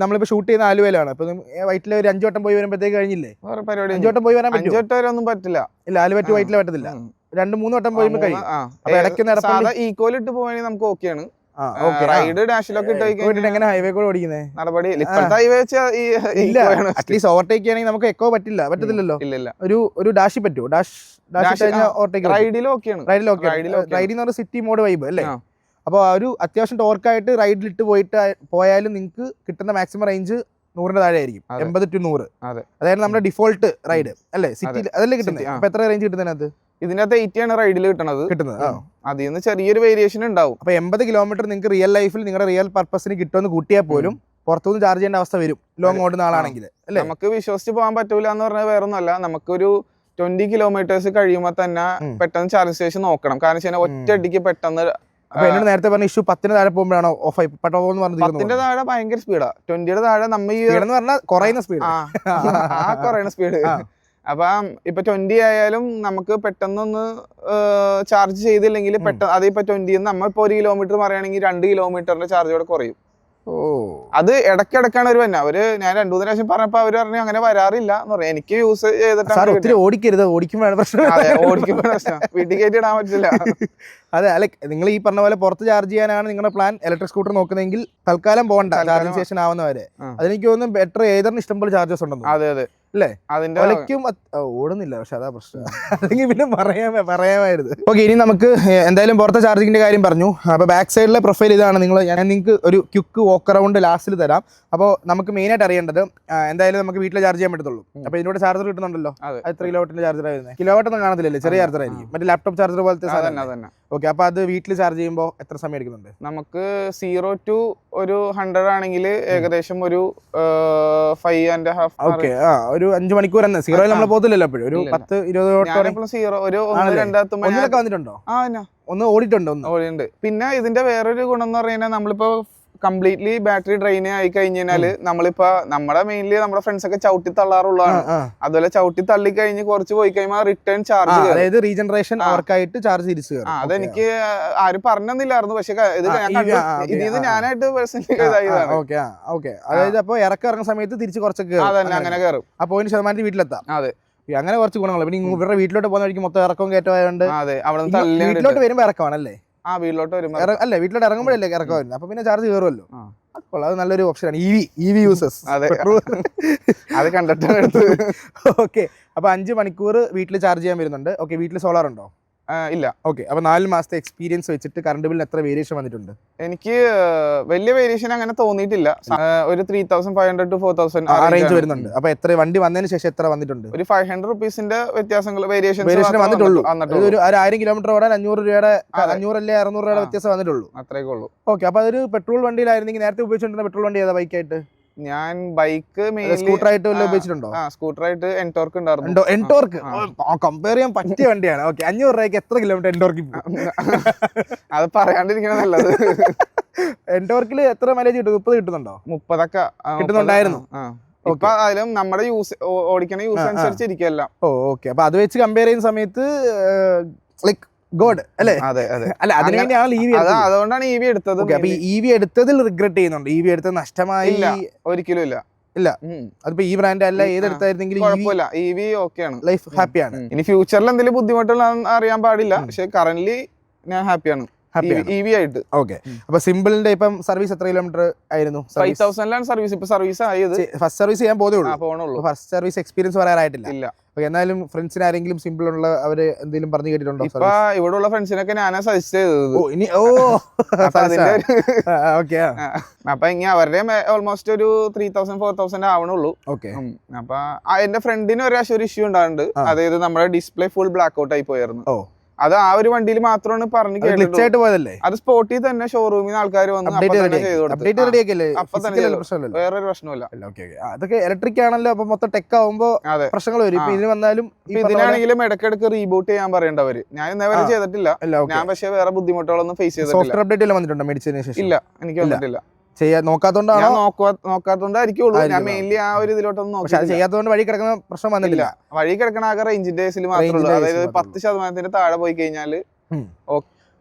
നമ്മളിപ്പോ ഷൂട്ട് ചെയ്യുന്ന ആലുവയിലാണ്. ഇപ്പൊ വൈറ്റിൽ ഒരു 5 വട്ടം പോയി വരുമ്പോഴത്തേക്ക് കഴിഞ്ഞില്ലേ? 5 വട്ടം പോയി വരാൻ പറ്റും? 5 വട്ടം വരെ ഒന്നും പറ്റില്ല. ഇല്ല, ആലുവ ടു വൈറ്റില പറ്റത്തില്ല. 2-3 വട്ടം പോയി കഴിയും. അപ്പൊ ഇടയ്ക്ക് ഈക്വൽ ഇട്ട് പോവാണെങ്കിൽ നമുക്ക് ഓക്കെയാണ്. റൈഡ് ഡാഷിലൊക്കെ എങ്ങനെ ഹൈവേ കൂടെ ഓടിക്കുന്നത് നടപടി ഇപ്പോഴത്തെ ഹൈവേ ഇല്ല. അറ്റ്ലീസ്റ്റ് ഓവർടേക്ക് ചെയ്യണമെങ്കിൽ നമുക്ക് എക്കോ പറ്റത്തില്ലല്ലോ. ഇല്ല ഒരു ഡാഷ് പറ്റുമോ? റൈഡിൽ സിറ്റി മോഡ് വൈബ് അല്ലേ? അപ്പോൾ ഒരു അത്യാവശ്യം ടോർക്കായിട്ട് റൈഡിലിട്ട് പോയാലും നിങ്ങൾക്ക് കിട്ടുന്ന മാക്സിമം റേഞ്ച് 100 താഴെ ആയിരിക്കും. 80 to 100. അതായത് നമ്മുടെ ഡിഫോൾട്ട് റൈഡ് അല്ലേ, സിറ്റിയിൽ അതല്ലേ കിട്ടുന്നത്. അപ്പൊ എത്ര റേഞ്ച് കിട്ടുന്നതിനകത്ത്? ഇതിനകത്ത് 80 ആണ് റൈഡിൽ കിട്ടുന്നത്. അതിൽ നിന്ന് ചെറിയൊരു വേരിയേഷൻ ഉണ്ടാവും. അപ്പൊ 80 കിലോമീറ്റർ നിങ്ങൾക്ക് റിയൽ ലൈഫിൽ നിങ്ങളുടെ റിയൽ പർപ്പസിന് കിട്ടുമെന്ന് കൂട്ടിയാൽ പോലും പുറത്തുനിന്ന് ചാർജ് ചെയ്യേണ്ട അവസ്ഥ വരും ലോങ് ഓടുന്ന ആളാണെങ്കിൽ അല്ലേ. നമുക്ക് വിശ്വസിച്ച് പോകാൻ പറ്റൂല എന്ന് പറഞ്ഞാൽ വേറെ ഒന്നുമല്ല, നമുക്കൊരു 20 കിലോമീറ്റേഴ്സ് കഴിയുമ്പോൾ തന്നെ പെട്ടെന്ന് ചാർജ് സ്റ്റേഷൻ നോക്കണം. കാരണം വെച്ചാൽ ഒറ്റയടിക്ക് പെട്ടെന്ന് എന്നോട് നേരത്തെ പറഞ്ഞ ഇഷ്യൂ 10 താഴെ പോകുമ്പോഴാണോ ഓഫ് ആയി പെട്ടെന്ന് പറഞ്ഞു? 10 താഴെ ഭയങ്കര സ്പീഡാ, 20 താഴെ നമ്മ കുറയുന്ന സ്പീഡ് കുറയുന്ന സ്പീഡ്. അപ്പം ഇപ്പൊ 20 ആയാലും നമുക്ക് പെട്ടെന്നൊന്ന് ചാർജ് ചെയ്തില്ലെങ്കിൽ പെട്ടെന്ന് അതിപ്പോ 20 നമ്മ ഇപ്പൊ 1 കിലോമീറ്റർ പറയുകയാണെങ്കിൽ 2 കിലോമീറ്ററിന്റെ ചാർജോടെ കുറയും. അത് ഇടയ്ക്കിടക്കാണ് ഒരു വന്നെ അവര് ഞാൻ 2-3 പ്രാവശ്യം പറഞ്ഞപ്പോ അവര് പറഞ്ഞു അങ്ങനെ വരാറില്ല എന്ന് പറയാം. എനിക്ക് യൂസ് ചെയ്തിട്ട് ഓടിക്കരുത്, ഓടിക്കുമ്പോഴാണ് പ്രശ്നം. ഓടിക്കുമ്പോൾ പ്രശ്നം, വീട്ടിൽ കയറ്റി ഇടാൻ പറ്റില്ല. അതെ അല്ലെ, നിങ്ങൾ ഈ പറഞ്ഞ പോലെ പുറത്ത് ചാർജ് ചെയ്യാനാണ് നിങ്ങളുടെ പ്ലാൻ, ഇലക്ട്രിക് സ്കൂട്ടർ നോക്കുന്നതെങ്കിൽ തൽക്കാലം പോകണ്ട, ചാർജിംഗ് സ്റ്റേഷൻ ആവുന്നവരെ. അതെനിക്ക് തോന്നുന്നു ബെറ്റർ ഏതെങ്കിലും ഇഷ്ടംപോലെ ചാർജസ് ഉണ്ടെന്ന്. അതെ അല്ലേ? അതിന്റെ ഓടുന്നില്ല, പക്ഷെ അതാ പ്രശ്നം. അല്ലെങ്കിൽ പിന്നെ പറയാമായിരുന്നു. ഓക്കെ, ഇനി നമുക്ക് എന്തായാലും പുറത്തെ ചാർജിങ്ങിന്റെ കാര്യം പറഞ്ഞു. അപ്പോൾ ബാക്ക് സൈഡിലെ പ്രൊഫൈൽ ഇതാണ്. ഞാൻ നിങ്ങൾക്ക് ഒരു ക്വിക്ക് വാക്ക് അറൗണ്ട് ലാസ്റ്റിൽ തരാം. അപ്പോൾ നമുക്ക് മെയിനായിട്ട് അറിയേണ്ടത് എന്തായാലും നമുക്ക് വീട്ടിൽ ചാർജ് ചെയ്യാൻ പറ്റത്തുള്ളൂ. അപ്പോൾ ഇതിനോട് ചാർജർ കിട്ടുന്നുണ്ടല്ലോ, അത് 3 കിലോവാട്ടിന്റെ ചാർജർ ആയിരുന്നത്. കിലോവാട്ട് ഒന്നും കാണത്തില്ലല്ലേ, ചെറിയ ചാർജർ ആയിരിക്കും, മറ്റേ ലാപ്ടോപ്പ് ചാർജർ പോലത്തെ സാധനം. ഓക്കെ, അപ്പോൾ അത് വീട്ടിൽ ചാർജ് ചെയ്യുമ്പോൾ എത്ര സമയം എടുക്കുന്നുണ്ട്? നമുക്ക് 0 to 100 ആണെങ്കിൽ ഏകദേശം ഒരു 5.5. ഓക്കെ, ഒരു 5 മണിക്കൂർ തന്നെ. 0 നമ്മൾ പോകത്തില്ലല്ലോ എപ്പോഴും, ഒരു 10-20 വന്നിട്ടുണ്ടോ? ഒന്ന് ഓടിയിട്ടുണ്ടോ? ഓടിയുണ്ട്. പിന്നെ ഇതിന്റെ വേറൊരു ഗുണം എന്ന് പറഞ്ഞാൽ നമ്മളിപ്പോ കംപ്ലീറ്റ്ലി ബാറ്ററി ഡ്രെയിൻ ആയി കഴിഞ്ഞാല് നമ്മളിപ്പോ നമ്മുടെ മെയിൻലി നമ്മുടെ ഫ്രണ്ട്സ് ഒക്കെ ചവിട്ടി തള്ളാറുള്ളതാണ്. അതുപോലെ ചവിട്ടി തള്ളി കഴിഞ്ഞ് കുറച്ച് പോയി കഴിയുമ്പോൾ റിട്ടേൺ ചാർജ്, അതായത് റീജനറേഷൻ വർക്കായിട്ട് ചാർജ് തിരിച്ചു കയറും. അതെനിക്ക് ആരും പറഞ്ഞില്ലായിരുന്നു, പക്ഷെ ഇത് ഞാനായിട്ട് പേഴ്സണലി ഇതായതാണ്. അതായത് അപ്പൊ ഇറങ്ങുന്ന സമയത്ത് തിരിച്ച് കുറച്ചൊക്കെ അങ്ങനെ കയറും. അപ്പൊ 1% വീട്ടിലെത്താം. അതെ, അങ്ങനെ കുറച്ച് ഗുണങ്ങൾ. പിന്നെ ഇവരുടെ വീട്ടിലോട്ട് പോകുന്ന വഴിക്ക് മൊത്തം ഇറക്കവും കയറ്റമായതുകൊണ്ട് വീട്ടിലോട്ട് വരുമ്പോ ഇറക്കമാണല്ലേ? വീട്ടിലോട്ട് വരുമ്പോ അല്ലേ, വീട്ടിലോട്ട് ഇറങ്ങുമ്പോഴല്ലേ ഇറക്കം വരുന്നത്. അപ്പൊ പിന്നെ ചാർജ് കയറുമല്ലോ. അത് നല്ലൊരു ഓപ്ഷനാണ്. ഇവി യൂസേഴ്സ് അത് കണ്ടിട്ടാണ് എടുത്തത്. ഓക്കെ, അപ്പൊ 5 മണിക്കൂർ വീട്ടിൽ ചാർജ് ചെയ്യാൻ വരുന്നുണ്ട്. ഓക്കെ, വീട്ടിൽ സോളാർ ഉണ്ടോ? ഇല്ല. ഓക്കെ, അപ്പൊ 4 മാസത്തെ എക്സ്പീരിയൻസ് വെച്ചിട്ട് കറണ്ട് ബില്ലിന് എത്ര വേരിയേഷൻ വന്നിട്ടുണ്ട്? എനിക്ക് വലിയ വേരിയേഷൻ അങ്ങനെ തോന്നിയിട്ടില്ല. ഒരു 3,500 to 4,000 റേഞ്ച് വരുന്നുണ്ട്. അപ്പൊ എത്ര വണ്ടി വന്നതിന് ശേഷം എത്ര വന്നിട്ടുണ്ട്? ഒരു 500 റുപ്പീസിന്റെ വ്യത്യാസങ്ങൾ വേരിയേഷൻ വന്നിട്ടുള്ളൂ. ഒരു 1000 കിലോമീറ്റർ ഓടാൻ 500 രൂപയുടെ 500 അല്ലേ 600 രൂപയുടെ വ്യത്യാസം വന്നിട്ടുള്ളൂ. അത്രയൊക്കെ ഉള്ളൂ. ഓക്കെ, അപ്പൊ അതൊരു പെട്രോൾ വണ്ടിയിലായിരുന്നെങ്കിൽ നേരത്തെ ഉപയോഗിച്ചിട്ടുള്ള പെട്രോൾ വണ്ടി ഏതാ ബൈക്കായിട്ട്? ഞാൻ ബൈക്ക് സ്കൂട്ടറായിട്ട് ഉപയോഗിച്ചിട്ടുണ്ടോ? സ്കൂട്ടറായിട്ട് എൻടോർക്ക് ഉണ്ടായിരുന്നു. എൻടോർക്ക് കമ്പയർ ചെയ്യാൻ പറ്റിയ വണ്ടിയാണ്. ഓക്കെ, 500 രൂപയ്ക്ക് എത്ര കിലോമീറ്റർ എൻടോർക്ക്? അത് പറയാണ്ടിരിക്കണം നല്ലത്. എൻടോർക്കിൽ എത്ര മൈലേജ് കിട്ടും? 30 കിട്ടുന്നുണ്ടോ? 30 കിട്ടുന്നുണ്ടായിരുന്നു. ഇപ്പൊ അതിലും നമ്മുടെ ഓടിക്കണ യൂസ് അനുസരിച്ച് ഇരിക്കല്ല. ഓക്കെ, അപ്പൊ അത് വെച്ച് കമ്പയർ ചെയ്യുന്ന സമയത്ത് ലൈക്ക് ഗോഡ് അല്ലേ? അതെ, അല്ല അതിനുവേണ്ടിയാണ് അതുകൊണ്ടാണ് ഇ വി എടുത്തത്. അപ്പൊ ഈ വി എടുത്തതിൽ റിഗ്രറ്റ് ചെയ്യുന്നുണ്ട്? ഇ വി എടുത്തത് നഷ്ടമായി? ഒരിക്കലും ഇല്ല. അതിപ്പോ ഈ ബ്രാൻഡ് അല്ല ഏതെടുത്തായിരുന്നെങ്കിലും കുഴപ്പമില്ല, ഇ വി ഓക്കെയാണ്, ലൈഫ് ഹാപ്പിയാണ്. ഇനി ഫ്യൂച്ചറിൽ എന്തെങ്കിലും ബുദ്ധിമുട്ടുകൾ അറിയാൻ പാടില്ല, പക്ഷെ കറന്റ്ലി ഞാൻ ഹാപ്പിയാണ് ഇ വി ആയിട്ട്. ഓക്കെ, അപ്പൊ സിമ്പിളിന്റെ ഇപ്പം സർവീസ് എത്ര കിലോമീറ്റർ ആയിരുന്നു? 5,000 സർവീസ്. ഇപ്പൊ സർവീസ് ആയത് ഫസ്റ്റ് സർവീസ് ചെയ്യാൻ പോകുന്നുള്ളൂ. ഫസ്റ്റ് സർവീസ് എക്സ്പീരിയൻസ് പറയാറായിട്ടില്ല. ഇല്ല. എന്നാലും ഫ്രണ്ട്സിന് ആരെങ്കിലും സിമ്പിൾ ഉള്ള അവര് എന്തെങ്കിലും പറഞ്ഞു കേട്ടിട്ടുണ്ടോ? ഇപ്പൊ ഇവിടെ ഉള്ള ഫ്രണ്ട്സിനൊക്കെ ഞാനാ സജസ്റ്റ് ചെയ്തത്. അപ്പൊ ഇനി അവരുടെ ഓൾമോസ്റ്റ് ഒരു 3,000-4,000 ആവണുള്ളൂ. ഓക്കെ, അപ്പൊ എന്റെ ഫ്രണ്ടിന് ഒരു ഇഷ്യൂ ഉണ്ടായിട്ടുണ്ട്. അതായത് നമ്മുടെ ഡിസ്പ്ലേ ഫുൾ ബ്ലാക്ക് ഔട്ട് ആയി പോയായിരുന്നു. അത് ആ ഒരു വണ്ടിയിൽ മാത്രമാണ് പറഞ്ഞു കേട്ടത്. അത് സ്പോട്ടിൽ തന്നെ ഷോറൂമിൽ നിന്ന് ആൾക്കാർ വന്ന് വേറൊരു പ്രശ്നമില്ല. അതൊക്കെ ഇലക്ട്രിക് ആണല്ലോ, അപ്പൊ മൊത്തം ടെക് ആവുമ്പോ പ്രശ്നങ്ങൾ വരും. ഇപ്പൊ ഇതിന് വന്നാലും ഇതിനാണെങ്കിലും ഇടയ്ക്കിടയ്ക്ക് റീബൂട്ട് ചെയ്യാൻ പറയേണ്ടവര്. ഞാൻ ഇന്നേവരെ ചെയ്തിട്ടില്ല. ഞാൻ പക്ഷേ വേറെ ബുദ്ധിമുട്ടുകളൊന്നും ഫേസ് ചെയ്തിട്ടില്ല. സോഫ്റ്റ്വെയർ അപ്ഡേറ്റ് എല്ലാം വന്നിട്ടുണ്ടോ മേടിച്ചതിന് ശേഷം? ഇല്ല, എനിക്ക് വന്നിട്ടില്ല. നോക്കാത്തോണ്ടാണോ? നോക്കാത്തോണ്ടായിരിക്കുള്ളൂ. ഞാൻ മെയിൻലി ആ ഒരു ഇതിലോട്ടൊന്നും നോക്കി ചെയ്യാത്തതുകൊണ്ട് വഴി കിടക്കുന്ന പ്രശ്നം വന്നിട്ടില്ല. വഴി കിടക്കണ ആകെ റേഞ്ചിന്റെ കേസിൽ മാത്രമേ ഉള്ളൂ. അതായത് 10% താഴെ പോയി കഴിഞ്ഞാല്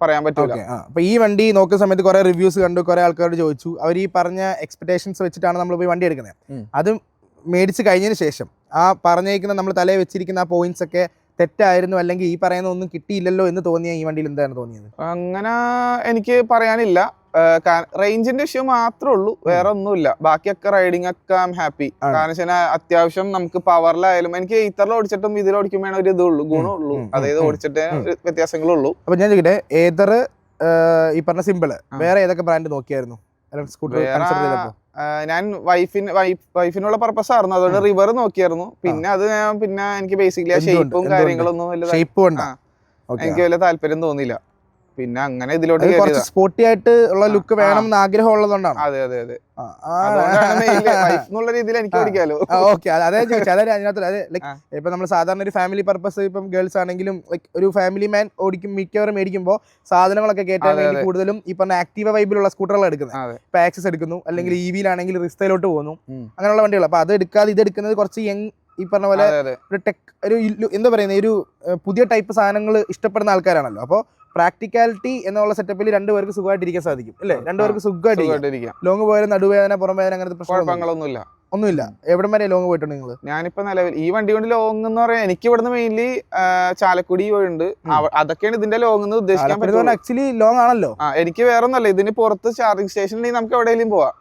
പറയാൻ പറ്റില്ല. അപ്പൊ ഈ വണ്ടി നോക്കുന്ന സമയത്ത് കുറെ റിവ്യൂസ് കണ്ടു, കുറെ ആൾക്കാരോട് ചോദിച്ചു. അവർ ഈ പറഞ്ഞ എക്സ്പെക്ടേഷൻസ് വെച്ചിട്ടാണ് നമ്മൾ പോയി വണ്ടി എടുക്കുന്നത്. അത് മേടിച്ച് കഴിഞ്ഞതിന് ശേഷം ആ പറഞ്ഞേക്കുന്ന നമ്മൾ തലയിൽ വെച്ചിരിക്കുന്ന ആ പോയിന്റ്സ് ഒക്കെ തെറ്റായിരുന്നു അല്ലെങ്കിൽ ഈ പറയുന്ന ഒന്നും കിട്ടിയില്ലല്ലോ എന്ന് തോന്നിയ ഈ വണ്ടിയിൽ എന്താണ് തോന്നിയത്? അങ്ങനെ എനിക്ക് പറയാനില്ല. റേഞ്ചിന്റെ ഇഷ്യൂ മാത്രമേ ഉള്ളൂ, വേറെ ഒന്നുമില്ല. ബാക്കിയൊക്കെ റൈഡിംഗ് ഒക്കെ ഹാപ്പി. കാരണം വെച്ചാൽ അത്യാവശ്യം നമുക്ക് പവറിലായാലും എനിക്ക് ഈത്തറിൽ ഓടിച്ചിട്ടും ഇതിൽ ഓടിക്കുമ്പോഴാണ് ഒരു ഇതുള്ളൂ, ഗുണമുള്ളൂ. അതായത് ഓടിച്ചിട്ട് വ്യത്യാസങ്ങളുള്ളൂ. അപ്പൊ ഞാൻ ചോദിക്കട്ടെ, ഏതർ ഈ പറഞ്ഞ സിമ്പിള് വേറെ ഏതൊക്കെ ബ്രാൻഡ് നോക്കിയായിരുന്നു സ്കൂട്ടർ? ഞാൻ വൈഫിനുള്ള പർപ്പസ് ആയിരുന്നു, അതുകൊണ്ട് റിവർ നോക്കിയായിരുന്നു. പിന്നെ അത് പിന്നെ എനിക്ക് ബേസിക്കലി ഷേപ്പും കാര്യങ്ങളൊന്നും എനിക്ക് വലിയ താല്പര്യം തോന്നിയില്ല. പിന്നെ അങ്ങനെ ഇതിലോട്ട് സ്പോർട്ടി ആയിട്ട് ഉള്ള ലുക്ക് വേണം എന്ന് ആഗ്രഹം ഉള്ളതുകൊണ്ടാണ്. അതെ അതെ അതെ, എന്നുള്ള രീതിയിൽ എനിക്ക് ഓടിക്കാലോ. ഓക്കെ, അതേ ചോദിച്ചാൽ അതിനകത്ത് ഇപ്പൊ നമ്മൾ സാധാരണ ഒരു ഫാമിലി പർപ്പസ്, ഇപ്പം ഗേൾസ് ആണെങ്കിലും ലൈക്ക് ഒരു ഫാമിലി മാൻ ഓടിക്കും മിക്കവാറും മേടിക്കുമ്പോൾ സാധനങ്ങളൊക്കെ കയറ്റാൻ വേണ്ടി കൂടുതലും ഈ പറഞ്ഞ ആക്റ്റീവ വൈബിലുള്ള സ്കൂട്ടറുകൾ എടുക്കുന്നത്. ഇപ്പൊ ആക്സസ് എടുക്കുന്നു, അല്ലെങ്കിൽ ഇ വിയിലാണെങ്കിൽ റിസ്തയിലോട്ട് പോകുന്നു, അങ്ങനെയുള്ള വണ്ടികൾ. അപ്പൊ അത് എടുക്കാതെ ഇത് എടുക്കുന്നത് കുറച്ച് യങ്, ഈ പറഞ്ഞ പോലെ ഒരു ടെക്, ഒരു എന്താ പറയുന്നത്, ഒരു പുതിയ ടൈപ്പ് സാധനങ്ങൾ ഇഷ്ടപ്പെടുന്ന ആൾക്കാരാണല്ലോ. അപ്പോൾ പ്രാക്ടിക്കാലിറ്റി എന്നുള്ള സെറ്റപ്പിൽ രണ്ടുപേർക്ക് സുഖമായിട്ടിരിക്കാൻ സാധിക്കും അല്ലേ? രണ്ടുപേർക്ക് സുഖമായിട്ടിരിക്കാം. ലോങ് പോയാലും നടുവേദന, പുറം വേദന, അങ്ങനത്തെ പ്രശ്നങ്ങളൊന്നുമില്ല. ഒന്നുമില്ല. എവിടം വരെ ലോങ് പോയിട്ടുണ്ട് നിങ്ങൾ? ഞാനിപ്പോ നിലവിൽ ഈ വണ്ടി കൊണ്ട് ലോങ് എന്ന് പറയാൻ എനിക്ക് ഇവിടുന്ന് മെയിൻലി ചാലക്കുടി പോയിട്ടുണ്ട്. അതൊക്കെയാണ് ഇതിന്റെ ലോങ് എന്ന് ഉദ്ദേശിക്കാൻ പറ്റുന്നത്. ആക്ച്വലി ലോങ് ആണല്ലോ. എനിക്ക് വേറെ ഒന്നല്ല, ഇതിന് പുറത്ത് ചാർജിങ് സ്റ്റേഷൻ നമുക്ക് എവിടെയെങ്കിലും പോവാം.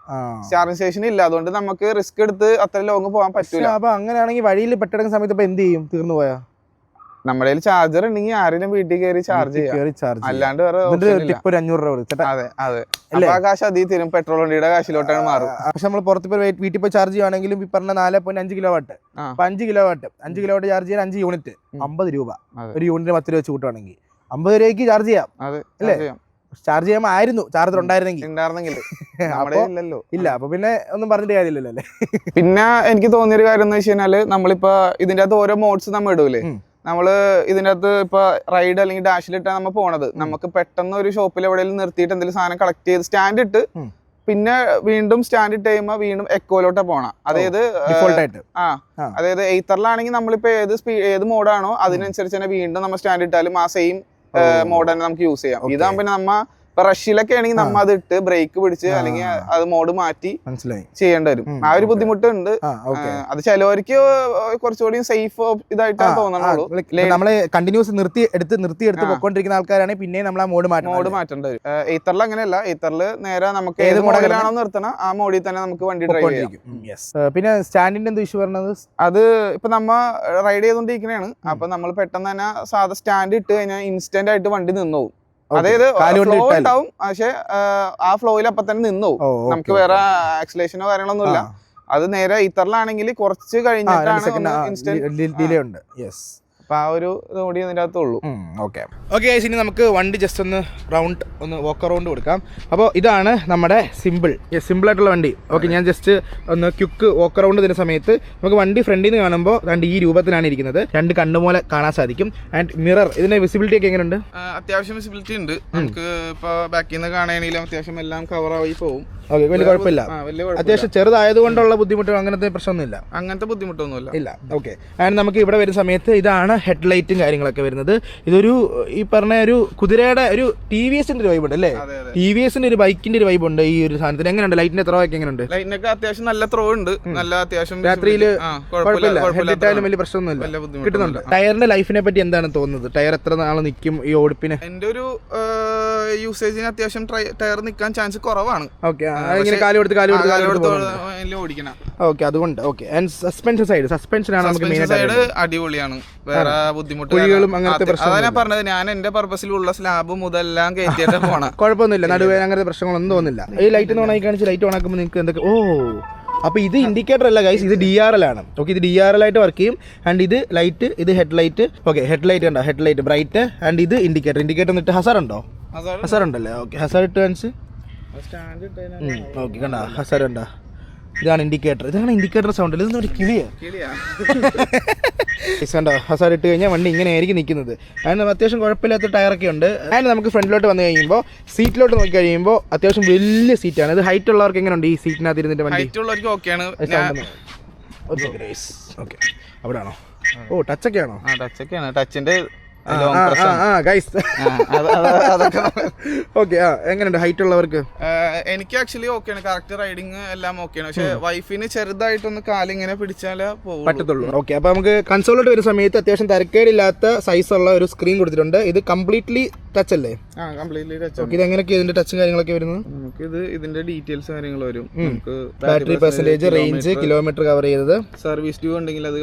ചാർജിങ് സ്റ്റേഷൻ ഇല്ല, അതുകൊണ്ട് നമുക്ക് റിസ്ക് എടുത്ത് അത്ര ലോങ് പോകാൻ പറ്റില്ല. അപ്പൊ അങ്ങനെയാണെങ്കിൽ വഴിയിൽ പെട്ടെടുക്കുന്ന സമയത്ത് ഇപ്പൊ എന്ത് ചെയ്യും? തീർന്നു പോയാ നമ്മുടെ ചാർജർ ഉണ്ടെങ്കിൽ ആരെങ്കിലും വീട്ടിൽ കയറി ചാർജ് ചെയ്യാം, അല്ലാണ്ട് വേറെ 500 രൂപ. അതെ അതെ, ആ കാശ് അതി തരും, പെട്രോൾ വണ്ടിയുടെ കാശിലോട്ടാണ് മാറും. പക്ഷെ നമ്മൾ പുറത്ത് വീട്ടിൽ പോയി ചാർജ് ചെയ്യുകയാണെങ്കിലും ഈ പറഞ്ഞ 4.5 kilo watt, 5 kilo watt charge ചെയ്യാൻ 5 യൂണിറ്റ് 50 രൂപ. ഒരു യൂണിറ്റ് 10 രൂപ വെച്ച് കൂട്ടുവാണെങ്കിൽ 50 രൂപയ്ക്ക് ചാർജ് ചെയ്യാം അല്ലേ? ചാർജ് ചെയ്യാൻ ആയിരുന്നു ചാർജർ ഉണ്ടായിരുന്നെങ്കിൽ ഇല്ല. അപ്പൊ പിന്നെ ഒന്നും പറഞ്ഞിട്ട് കാര്യമില്ലല്ലോ അല്ലേ? പിന്നെ എനിക്ക് തോന്നിയൊരു കാര്യം എന്ന് വെച്ച് കഴിഞ്ഞാല്, നമ്മളിപ്പോ ഇതിന്റെ അകത്ത് ഓരോ മോഡ്സ് നമ്മൾ ഇടൂലേ, നമ്മള് ഇതിന്റെ അകത്ത് ഇപ്പൊ റൈഡ് അല്ലെങ്കിൽ ഡാഷിലിട്ടാണ് നമ്മൾ പോണത്. നമുക്ക് പെട്ടെന്ന് ഒരു ഷോപ്പിൽ എവിടെയെങ്കിലും നിർത്തിയിട്ട് എന്തെങ്കിലും സാധനം കളക്ട് ചെയ്ത് സ്റ്റാൻഡ് ഇട്ട് പിന്നെ വീണ്ടും സ്റ്റാൻഡ് ഇട്ട് കഴിയുമ്പോൾ വീണ്ടും എക്കോയിലോട്ടാ പോണം. അതായത് അതായത് എയ്ത്തറിലാണെങ്കിൽ നമ്മളിപ്പോ ഏത് മോഡാണോ അതിനനുസരിച്ച് തന്നെ വീണ്ടും നമ്മൾ സ്റ്റാൻഡ് ഇട്ടാലും ആ സെയിം മോഡ് തന്നെ നമുക്ക് യൂസ് ചെയ്യാം. ഇതാകുമ്പോ നമ്മ റഷ്യയിലൊക്കെ ആണെങ്കിൽ നമ്മ അത് ഇട്ട് ബ്രേക്ക് പിടിച്ച് അല്ലെങ്കിൽ അത് മോഡ് മാറ്റി ചെയ്യേണ്ടി വരും. ആ ഒരു ബുദ്ധിമുട്ടുണ്ട്. അത് ചിലവർക്ക് കുറച്ചുകൂടി സേഫ് ഇതായിട്ടാണ് തോന്നുന്നുള്ളൂ. നമ്മള് കണ്ടിന്യൂസ് നിർത്തി എടുത്ത് പൊക്കോണ്ടിരിക്കുന്ന ആൾക്കാരാണെങ്കിൽ പിന്നെ നമ്മൾ ആ മോഡ് മാറ്റേണ്ടി വരും. എയ്ത്തറിൽ അങ്ങനെയല്ല, എയ്ത്തറിൽ നേരെ നമുക്ക് ഏത് മോഡലാണോ നിർത്തണം ആ മോഡിൽ തന്നെ നമുക്ക് വണ്ടി ഡ്രൈവ് ചെയ്യാം. പിന്നെ സ്റ്റാൻഡിന്റെ എന്ത് ഇഷ്യൂ പറഞ്ഞത്? അത് ഇപ്പൊ നമ്മ റൈഡ് ചെയ്തോണ്ടിരിക്കണേണ്. അപ്പൊ നമ്മൾ പെട്ടെന്ന് തന്നെ സാധാ സ്റ്റാൻഡ് ഇട്ട് കഴിഞ്ഞാൽ ഇൻസ്റ്റന്റ് ആയിട്ട് വണ്ടി നിന്നോവും. അതായത് ഫ്ലോ ഉണ്ടാവും, പക്ഷെ ആ ഫ്ലോയിൽ അപ്പൊ തന്നെ നിന്നു. നമുക്ക് വേറെ ആക്സിലേഷനോ കാര്യങ്ങളൊന്നും ഇല്ല. അത് നേരെ ഇത്തറിലാണെങ്കിൽ കുറച്ച് കഴിഞ്ഞിട്ടാണ് ഇൻസ്റ്റന്റ് ഡിലേ ഉണ്ട്. അപ്പൊ ആ ഒരു ഇതോടി ഇതിൻ്റെ അകത്തുള്ളൂ. ഓക്കെ, ഇനി നമുക്ക് വണ്ടി ജസ്റ്റ് ഒന്ന് വാക്ക് അറൗണ്ട് കൊടുക്കാം. അപ്പോൾ ഇതാണ് നമ്മുടെ സിമ്പിളായിട്ടുള്ള വണ്ടി. ഓക്കെ, ഞാൻ ജസ്റ്റ് ഒന്ന് ക്വിക്ക് വാക്ക് അറൗണ്ട് ചെയ്യുന്ന സമയത്ത് നമുക്ക് വണ്ടി ഫ്രണ്ടിൽ നിന്ന് കാണുമ്പോൾ രണ്ട് ഈ രൂപത്തിലാണ് ഇരിക്കുന്നത്. രണ്ട് കണ്ണുപോലെ കാണാൻ സാധിക്കും. ആൻഡ് മിറർ, ഇതിന്റെ വിസിബിലിറ്റി ഒക്കെ എങ്ങനെയുണ്ട്? അത്യാവശ്യം വിസിബിലിറ്റി ഉണ്ട്. നമുക്ക് ഇപ്പൊ ബാക്കിൽ നിന്ന് കാണുകയാണെങ്കിലും അത്യാവശ്യം എല്ലാം കവറായി പോകും. ഓക്കെ, വലിയ കുഴപ്പമില്ല. അത്യാവശ്യം ചെറുതായതുകൊണ്ടുള്ള ബുദ്ധിമുട്ടോ അങ്ങനത്തെ പ്രശ്നമൊന്നുമില്ല. അങ്ങനത്തെ ബുദ്ധിമുട്ടൊന്നുമില്ല. ഇല്ല. ഓക്കെ, ആൻഡ് നമുക്ക് ഇവിടെ വരുന്ന സമയത്ത് ഇതാണ് ഹെഡ്ലൈറ്റും കാര്യങ്ങളൊക്കെ വരുന്നത്. ഇതൊരു ഈ പറഞ്ഞ ഒരു കുതിരയുടെ ഒരു TVSന്റെ ഒരു വൈബ് ഉണ്ട് അല്ലേ? TVSന്റെ ഒരു ബൈക്കിന്റെ ഒരു വൈബ് ഉണ്ട് ഈ ഒരു സാധനത്തിന്. എങ്ങനെയുണ്ട് ലൈറ്റിന്റെ ത്രോ ഒക്കെ? എങ്ങനെയുണ്ട്? ലൈറ്റിനൊക്കെ അത്യാവശ്യം നല്ല ത്രോ ഉണ്ട്. നല്ല അത്യാവശ്യം രാത്രിയിൽ കുഴപ്പമില്ല. ഹെഡ്ലൈറ്റായാലും വലിയ പ്രശ്നമൊന്നുമില്ല, കിട്ടുന്നുണ്ട്. ടയറിന്റെ ലൈഫിനെ പറ്റി എന്താണ് തോന്നുന്നത്? ടയർ എത്ര നാൾ നിൽക്കും ഈ ഓടിപ്പിന്? എന്റെ ഒരു യൂസേജിന് അത്യാവശ്യം ടയർ നിൽക്കാൻ ചാൻസ് കുറവാണ്. ഓക്കെ, ഓക്കെ, അതുകൊണ്ട് ഓക്കെ. ആൻഡ് സസ്പെൻഷൻ ആണ് നമുക്ക് മെയിൻ ആയിട്ട് അടിപൊളിയാണ്. വേറെ ബുദ്ധിമുട്ടുകളും അങ്ങനത്തെ പ്രശ്നം ഞാൻ പറഞ്ഞത്, ഞാൻ എന്റെ പർപ്പസിലുള്ള സ്ലാബ് മുതലെല്ലാം കയറ്റിയിട്ട് പോണം. കുഴപ്പമൊന്നുമില്ല, നടുവേ അങ്ങനത്തെ പ്രശ്നങ്ങളൊന്നും തോന്നുന്നില്ല. ഈ ലൈറ്റ് ഓൺ ആയി കാണിച്ച് ലൈറ്റ് ഓൺ ആക്കുമ്പോൾ നിങ്ങൾക്ക് എന്തൊക്കെ അപ്പോൾ ഇത് ഇൻഡിക്കേറ്റർ അല്ല ഗൈസ്, ഇത് DRL ആണ്. ഓക്കെ, ഇത് DRL ആയിട്ട് വർക്ക് ചെയ്യും. ആൻഡ് ഇത് ലൈറ്റ്, ഇത് ഹെഡ്ലൈറ്റ്. ഓക്കെ, ഹെഡ്ലൈറ്റ് ഉണ്ടോ? Headlight bright. ആൻഡ് ഇത് ഇൻഡിക്കേറ്റർ എന്നിട്ട് ഹസാർ ഉണ്ടോ? ഹസാർ ഉണ്ടല്ലേ? ഓക്കെ, ഹസാർ ഇട്ട് കാണിച്ച്. ഓക്കെ, കണ്ടോ ഹസാർ ഉണ്ടോ? ഇതാണ് ഇൻഡിക്കേറ്റർ. ഇതാണ് ഇൻഡിക്കേറ്റർ സൗണ്ട്. ഇതൊന്നും ഒരു കിളിയാ കണ്ടോ? ഹസാർ ഇട്ട് കഴിഞ്ഞാൽ വണ്ടി ഇങ്ങനെ ആയിരിക്കും നിൽക്കുന്നത്. അതിന് അത്യാവശ്യം കുഴപ്പമില്ലാത്ത ടയറൊക്കെ ഉണ്ട്. അതിന് നമുക്ക് ഫ്രണ്ടിലോട്ട് വന്നു കഴിയുമ്പോൾ സീറ്റിലോട്ട് നോക്കി കഴിയുമ്പോൾ അത്യാവശ്യം വലിയ സീറ്റാണ്. ഇത് ഹൈറ്റ് ഉള്ളവർക്ക് എങ്ങനെയുണ്ട് ഈ സീറ്റിനകത്ത് ഇരുന്നിട്ട് വണ്ടി? ഓക്കെ, അവിടെ ആണോ? ടച്ചൊക്കെയാണോ? ടച്ചൊക്കെയാണ്. ടച്ചിന്റെ അതൊക്കെ ഓക്കെ. എങ്ങനെയുണ്ട് ഹൈറ്റ് ഉള്ളവർക്ക്? എനിക്ക് ആക്ച്വലി ഓക്കെയാണ്, കറക്റ്റ് റൈഡിങ് എല്ലാം ഓക്കെയാണ്. പക്ഷെ വൈഫിന് ചെറുതായിട്ടൊന്ന് കാലിങ്ങനെ പിടിച്ചാലേ പറ്റത്തുള്ളൂ. ഓക്കെ, അപ്പൊ നമുക്ക് കൺസോളിലോട്ട് വരുന്ന സമയത്ത് അത്യാവശ്യം തരക്കേടില്ലാത്ത സൈസ് ഉള്ള ഒരു സ്ക്രീൻ കൊടുത്തിട്ടുണ്ട്. ഇത് കംപ്ലീറ്റ്ലി ടച്ച് അല്ലേ? Completely touch. ഇത് എങ്ങനെയൊക്കെ ഇതിന്റെ ടച്ചും കാര്യങ്ങളൊക്കെ വരുന്നത്? നമുക്ക് ഇതിന്റെ ഡീറ്റെയിൽസ് കാര്യങ്ങൾ വരും. നമുക്ക് battery percentage, range, kilometre cover ചെയ്തത്, സർവീസ് ഡ്യൂ ഉണ്ടെങ്കിൽ അത്